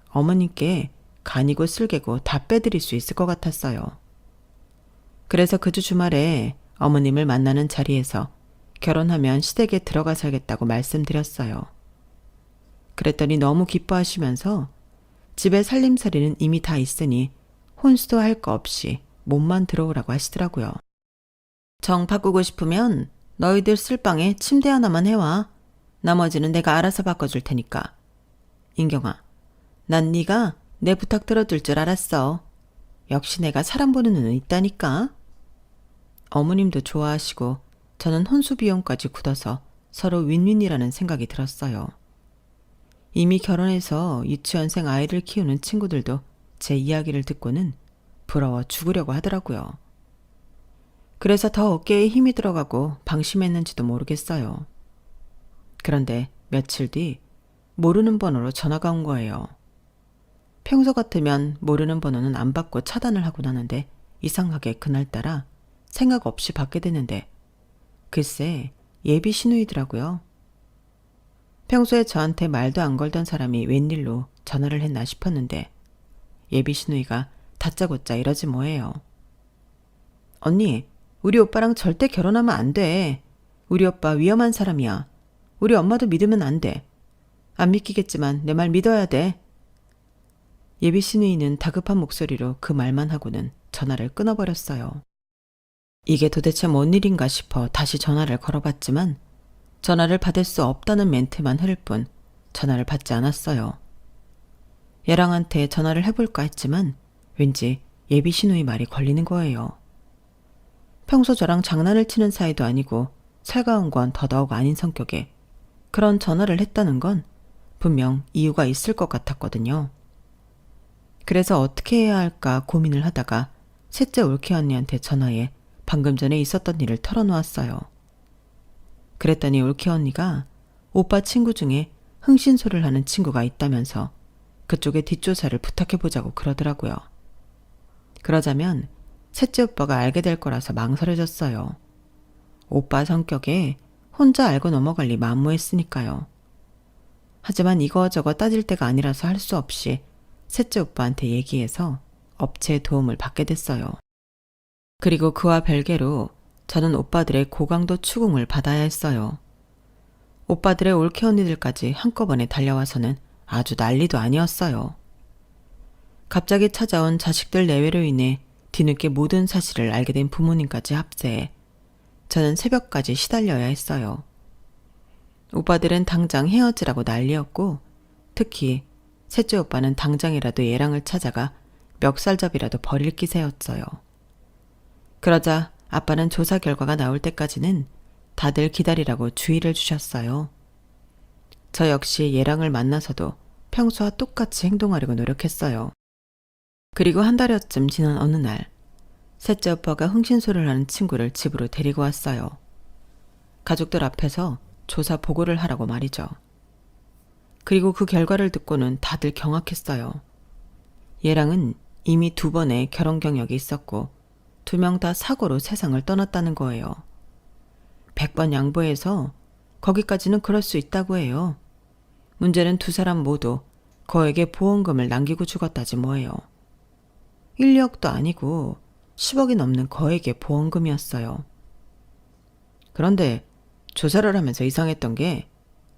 어머님께 간이고 쓸개고 다 빼드릴 수 있을 것 같았어요. 그래서 그 주 주말에 어머님을 만나는 자리에서 결혼하면 시댁에 들어가 살겠다고 말씀드렸어요. 그랬더니 너무 기뻐하시면서 집에 살림살이는 이미 다 있으니 혼수도 할 거 없이 몸만 들어오라고 하시더라고요. 정 바꾸고 싶으면 너희들 쓸 방에 침대 하나만 해와. 나머지는 내가 알아서 바꿔줄 테니까. 인경아, 난 네가 내 부탁 들어줄 줄 알았어. 역시 내가 사람 보는 눈은 있다니까. 어머님도 좋아하시고 저는 혼수 비용까지 굳어서 서로 윈윈이라는 생각이 들었어요. 이미 결혼해서 유치원생 아이를 키우는 친구들도 제 이야기를 듣고는 부러워 죽으려고 하더라고요. 그래서 더 어깨에 힘이 들어가고 방심했는지도 모르겠어요. 그런데 며칠 뒤 모르는 번호로 전화가 온 거예요. 평소 같으면 모르는 번호는 안 받고 차단을 하고 나는데 이상하게 그날따라 생각 없이 받게 되는데 글쎄 예비 신우이더라고요. 평소에 저한테 말도 안 걸던 사람이 웬일로 전화를 했나 싶었는데 예비 신우이가 다짜고짜 이러지 뭐예요. 언니, 우리 오빠랑 절대 결혼하면 안 돼. 우리 오빠 위험한 사람이야. 우리 엄마도 믿으면 안 돼. 안 믿기겠지만 내 말 믿어야 돼. 예비 신우이는 다급한 목소리로 그 말만 하고는 전화를 끊어버렸어요. 이게 도대체 뭔 일인가 싶어 다시 전화를 걸어봤지만 전화를 받을 수 없다는 멘트만 흐를 뿐 전화를 받지 않았어요. 얘랑한테 전화를 해볼까 했지만 왠지 예비 신우이 말이 걸리는 거예요. 평소 저랑 장난을 치는 사이도 아니고 살가운 건 더더욱 아닌 성격에 그런 전화를 했다는 건 분명 이유가 있을 것 같았거든요. 그래서 어떻게 해야 할까 고민을 하다가 셋째 올케 언니한테 전화해 방금 전에 있었던 일을 털어놓았어요. 그랬더니 올케 언니가 오빠 친구 중에 흥신소를 하는 친구가 있다면서 그쪽에 뒷조사를 부탁해보자고 그러더라고요. 그러자면 셋째 오빠가 알게 될 거라서 망설여졌어요. 오빠 성격에 혼자 알고 넘어갈 리 만무했으니까요. 하지만 이거저거 따질 때가 아니라서 할 수 없이 셋째 오빠한테 얘기해서 업체의 도움을 받게 됐어요. 그리고 그와 별개로 저는 오빠들의 고강도 추궁을 받아야 했어요. 오빠들의 올케 언니들까지 한꺼번에 달려와서는 아주 난리도 아니었어요. 갑자기 찾아온 자식들 내외로 인해 뒤늦게 모든 사실을 알게 된 부모님까지 합세해 저는 새벽까지 시달려야 했어요. 오빠들은 당장 헤어지라고 난리였고 특히 셋째 오빠는 당장이라도 얘랑을 찾아가 멱살잡이라도 버릴 기세였어요. 그러자 아빠는 조사 결과가 나올 때까지는 다들 기다리라고 주의를 주셨어요. 저 역시 얘랑을 만나서도 평소와 똑같이 행동하려고 노력했어요. 그리고 한 달여쯤 지난 어느 날 셋째 오빠가 흥신소를 하는 친구를 집으로 데리고 왔어요. 가족들 앞에서 조사 보고를 하라고 말이죠. 그리고 그 결과를 듣고는 다들 경악했어요. 얘랑은 이미 2번의 결혼 경력이 있었고 2명 다 사고로 세상을 떠났다는 거예요. 100번 양보해서 거기까지는 그럴 수 있다고 해요. 문제는 2사람 모두 거액의 보험금을 남기고 죽었다지 뭐예요. 1, 2억도 아니고 10억이 넘는 거액의 보험금이었어요. 그런데 조사를 하면서 이상했던 게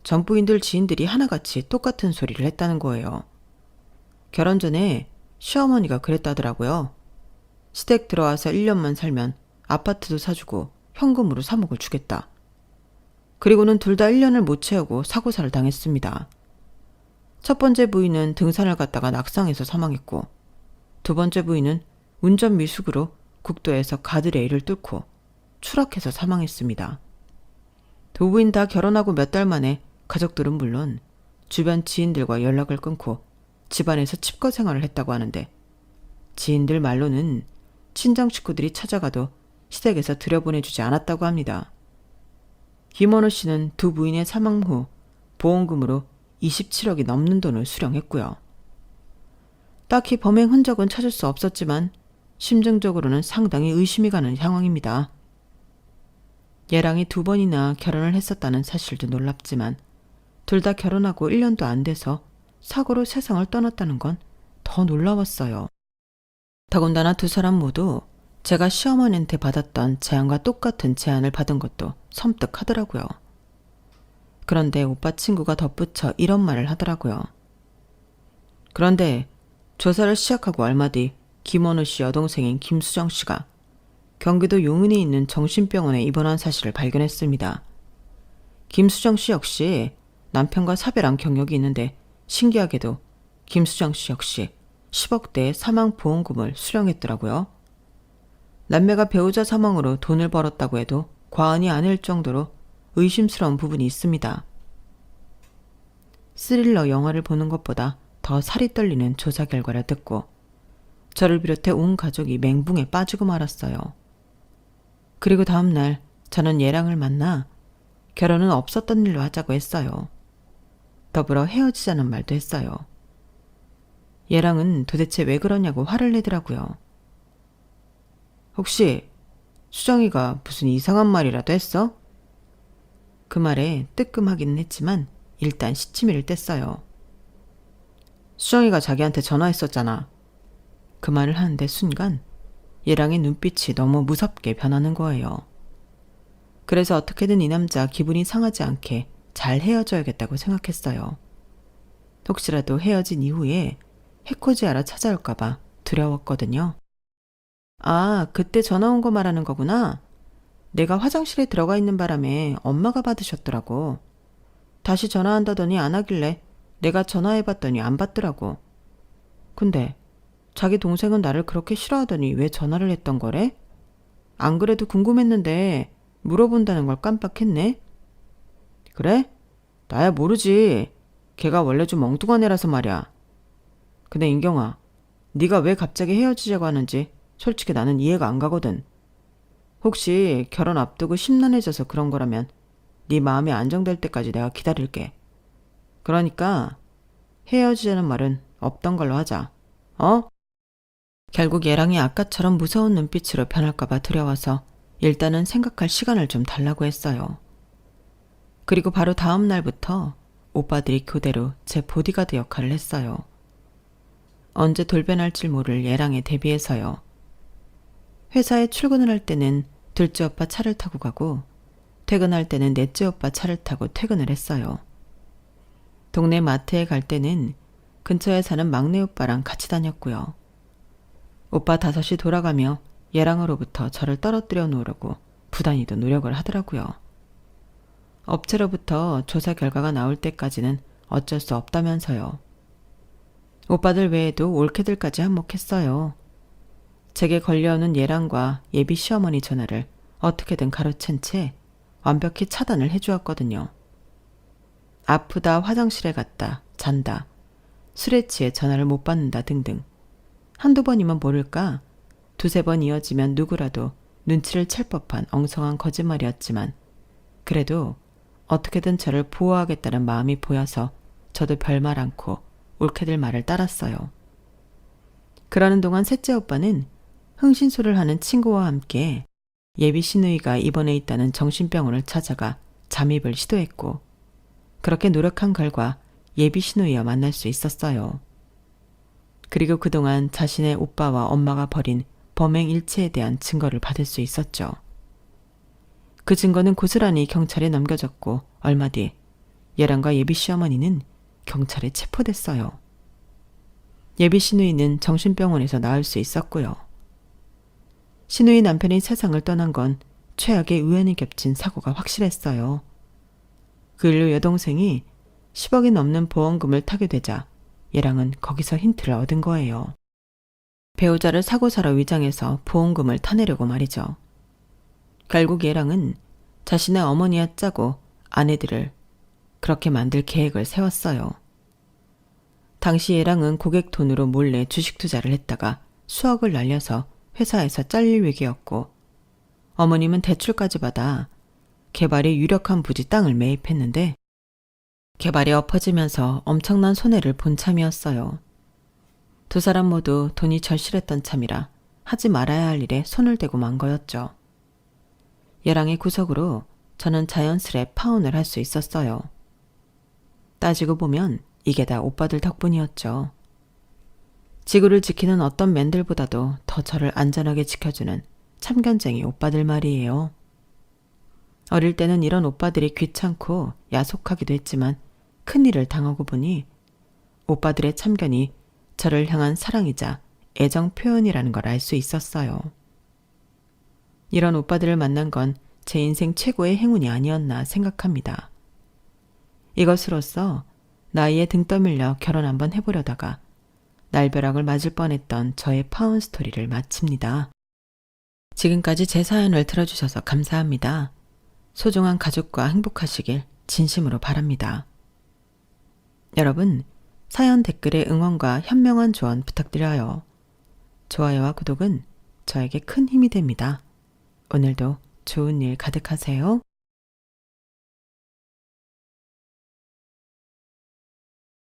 전부인들 지인들이 하나같이 똑같은 소리를 했다는 거예요. 결혼 전에 시어머니가 그랬다더라고요. 시댁 들어와서 1년만 살면 아파트도 사주고 현금으로 3억을 주겠다. 그리고는 둘 다 1년을 못 채우고 사고사를 당했습니다. 첫 번째 부인은 등산을 갔다가 낙상해서 사망했고 2번째 부인은 운전 미숙으로 국도에서 가드레일을 뚫고 추락해서 사망했습니다. 2 부인 다 결혼하고 몇 달 만에 가족들은 물론 주변 지인들과 연락을 끊고 집안에서 칩거 생활을 했다고 하는데 지인들 말로는 친정 식구들이 찾아가도 시댁에서 들여보내주지 않았다고 합니다. 김원호 씨는 2 부인의 사망 후 보험금으로 27억이 넘는 돈을 수령했고요. 딱히 범행 흔적은 찾을 수 없었지만 심정적으로는 상당히 의심이 가는 상황입니다. 얘랑이 2번이나 결혼을 했었다는 사실도 놀랍지만 둘 다 결혼하고 1년도 안 돼서 사고로 세상을 떠났다는 건 더 놀라웠어요. 더군다나 2사람 모두 제가 시어머니한테 받았던 제안과 똑같은 제안을 받은 것도 섬뜩하더라고요. 그런데 오빠 친구가 덧붙여 이런 말을 하더라고요. 그런데 조사를 시작하고 얼마 뒤 김원우 씨 여동생인 김수정 씨가 경기도 용인에 있는 정신병원에 입원한 사실을 발견했습니다. 김수정 씨 역시 남편과 사별한 경력이 있는데 신기하게도 김수정 씨 역시 10억대의 사망보험금을 수령했더라고요. 남매가 배우자 사망으로 돈을 벌었다고 해도 과언이 아닐 정도로 의심스러운 부분이 있습니다. 스릴러 영화를 보는 것보다 더 살이 떨리는 조사 결과를 듣고 저를 비롯해 온 가족이 멘붕에 빠지고 말았어요. 그리고 다음 날 저는 얘랑을 만나 결혼은 없었던 일로 하자고 했어요. 더불어 헤어지자는 말도 했어요. 얘랑은 도대체 왜 그러냐고 화를 내더라고요. 혹시 수정이가 무슨 이상한 말이라도 했어? 그 말에 뜨끔하기는 했지만 일단 시치미를 뗐어요. 수정이가 자기한테 전화했었잖아. 그 말을 하는데 순간 얘랑의 눈빛이 너무 무섭게 변하는 거예요. 그래서 어떻게든 이 남자 기분이 상하지 않게 잘 헤어져야겠다고 생각했어요. 혹시라도 헤어진 이후에 해코지하러 찾아올까봐 두려웠거든요. 아, 그때 전화 온 거 말하는 거구나. 내가 화장실에 들어가 있는 바람에 엄마가 받으셨더라고. 다시 전화한다더니 안 하길래 내가 전화해봤더니 안 받더라고. 근데 자기 동생은 나를 그렇게 싫어하더니 왜 전화를 했던 거래? 안 그래도 궁금했는데 물어본다는 걸 깜빡했네. 그래? 나야 모르지. 걔가 원래 좀 엉뚱한 애라서 말이야. 근데 인경아, 네가 왜 갑자기 헤어지자고 하는지 솔직히 나는 이해가 안 가거든. 혹시 결혼 앞두고 심란해져서 그런 거라면 네 마음이 안정될 때까지 내가 기다릴게. 그러니까 헤어지자는 말은 없던 걸로 하자. 어? 결국 얘랑이 아까처럼 무서운 눈빛으로 변할까봐 두려워서 일단은 생각할 시간을 좀 달라고 했어요. 그리고 바로 다음 날부터 오빠들이 교대로 제 보디가드 역할을 했어요. 언제 돌변할지 모를 예랑에 대비해서요. 회사에 출근을 할 때는 둘째 오빠 차를 타고 가고 퇴근할 때는 넷째 오빠 차를 타고 퇴근을 했어요. 동네 마트에 갈 때는 근처에 사는 막내 오빠랑 같이 다녔고요. 오빠 5이 돌아가며 예랑으로부터 저를 떨어뜨려 놓으려고 부단히도 노력을 하더라고요. 업체로부터 조사 결과가 나올 때까지는 어쩔 수 없다면서요. 오빠들 외에도 올케들까지 한몫했어요. 제게 걸려오는 예랑과 예비 시어머니 전화를 어떻게든 가로챈 채 완벽히 차단을 해주었거든요. 아프다, 화장실에 갔다, 잔다, 술에 취해 전화를 못 받는다 등등. 한두 번이면 모를까 2-3번 이어지면 누구라도 눈치를 챌 법한 엉성한 거짓말이었지만 그래도 어떻게든 저를 보호하겠다는 마음이 보여서 저도 별말 않고 올케들 말을 따랐어요. 그러는 동안 셋째 오빠는 흥신소를 하는 친구와 함께 예비 시누이가 입원해 있다는 정신병원을 찾아가 잠입을 시도했고 그렇게 노력한 결과 예비 시누이와 만날 수 있었어요. 그리고 그동안 자신의 오빠와 엄마가 벌인 범행 일체에 대한 증거를 받을 수 있었죠. 그 증거는 고스란히 경찰에 넘겨졌고 얼마 뒤 예랑과 예비 시어머니는 경찰에 체포됐어요. 예비 시누이는 정신병원에서 나을 수 있었고요. 시누이 남편이 세상을 떠난 건 최악의 우연이 겹친 사고가 확실했어요. 그 일로 여동생이 10억이 넘는 보험금을 타게 되자 예랑은 거기서 힌트를 얻은 거예요. 배우자를 사고사로 위장해서 보험금을 타내려고 말이죠. 결국 예랑은 자신의 어머니와 짜고 아내들을 그렇게 만들 계획을 세웠어요. 당시 예랑은 고객 돈으로 몰래 주식 투자를 했다가 수억을 날려서 회사에서 잘릴 위기였고 어머님은 대출까지 받아 개발이 유력한 부지 땅을 매입했는데 개발이 엎어지면서 엄청난 손해를 본 참이었어요. 두 사람 모두 돈이 절실했던 참이라 하지 말아야 할 일에 손을 대고 만 거였죠. 예랑의 구석으로 저는 자연스레 파혼을 할 수 있었어요. 따지고 보면 이게 다 오빠들 덕분이었죠. 지구를 지키는 어떤 맨들보다도 더 저를 안전하게 지켜주는 참견쟁이 오빠들 말이에요. 어릴 때는 이런 오빠들이 귀찮고 야속하기도 했지만 큰일을 당하고 보니 오빠들의 참견이 저를 향한 사랑이자 애정 표현이라는 걸 알 수 있었어요. 이런 오빠들을 만난 건 제 인생 최고의 행운이 아니었나 생각합니다. 이것으로써 나이에 등 떠밀려 결혼 한번 해보려다가 날벼락을 맞을 뻔했던 저의 파혼 스토리를 마칩니다. 지금까지 제 사연을 들어주셔서 감사합니다. 소중한 가족과 행복하시길 진심으로 바랍니다. 여러분, 사연 댓글에 응원과 현명한 조언 부탁드려요. 좋아요와 구독은 저에게 큰 힘이 됩니다. 오늘도 좋은 일 가득하세요.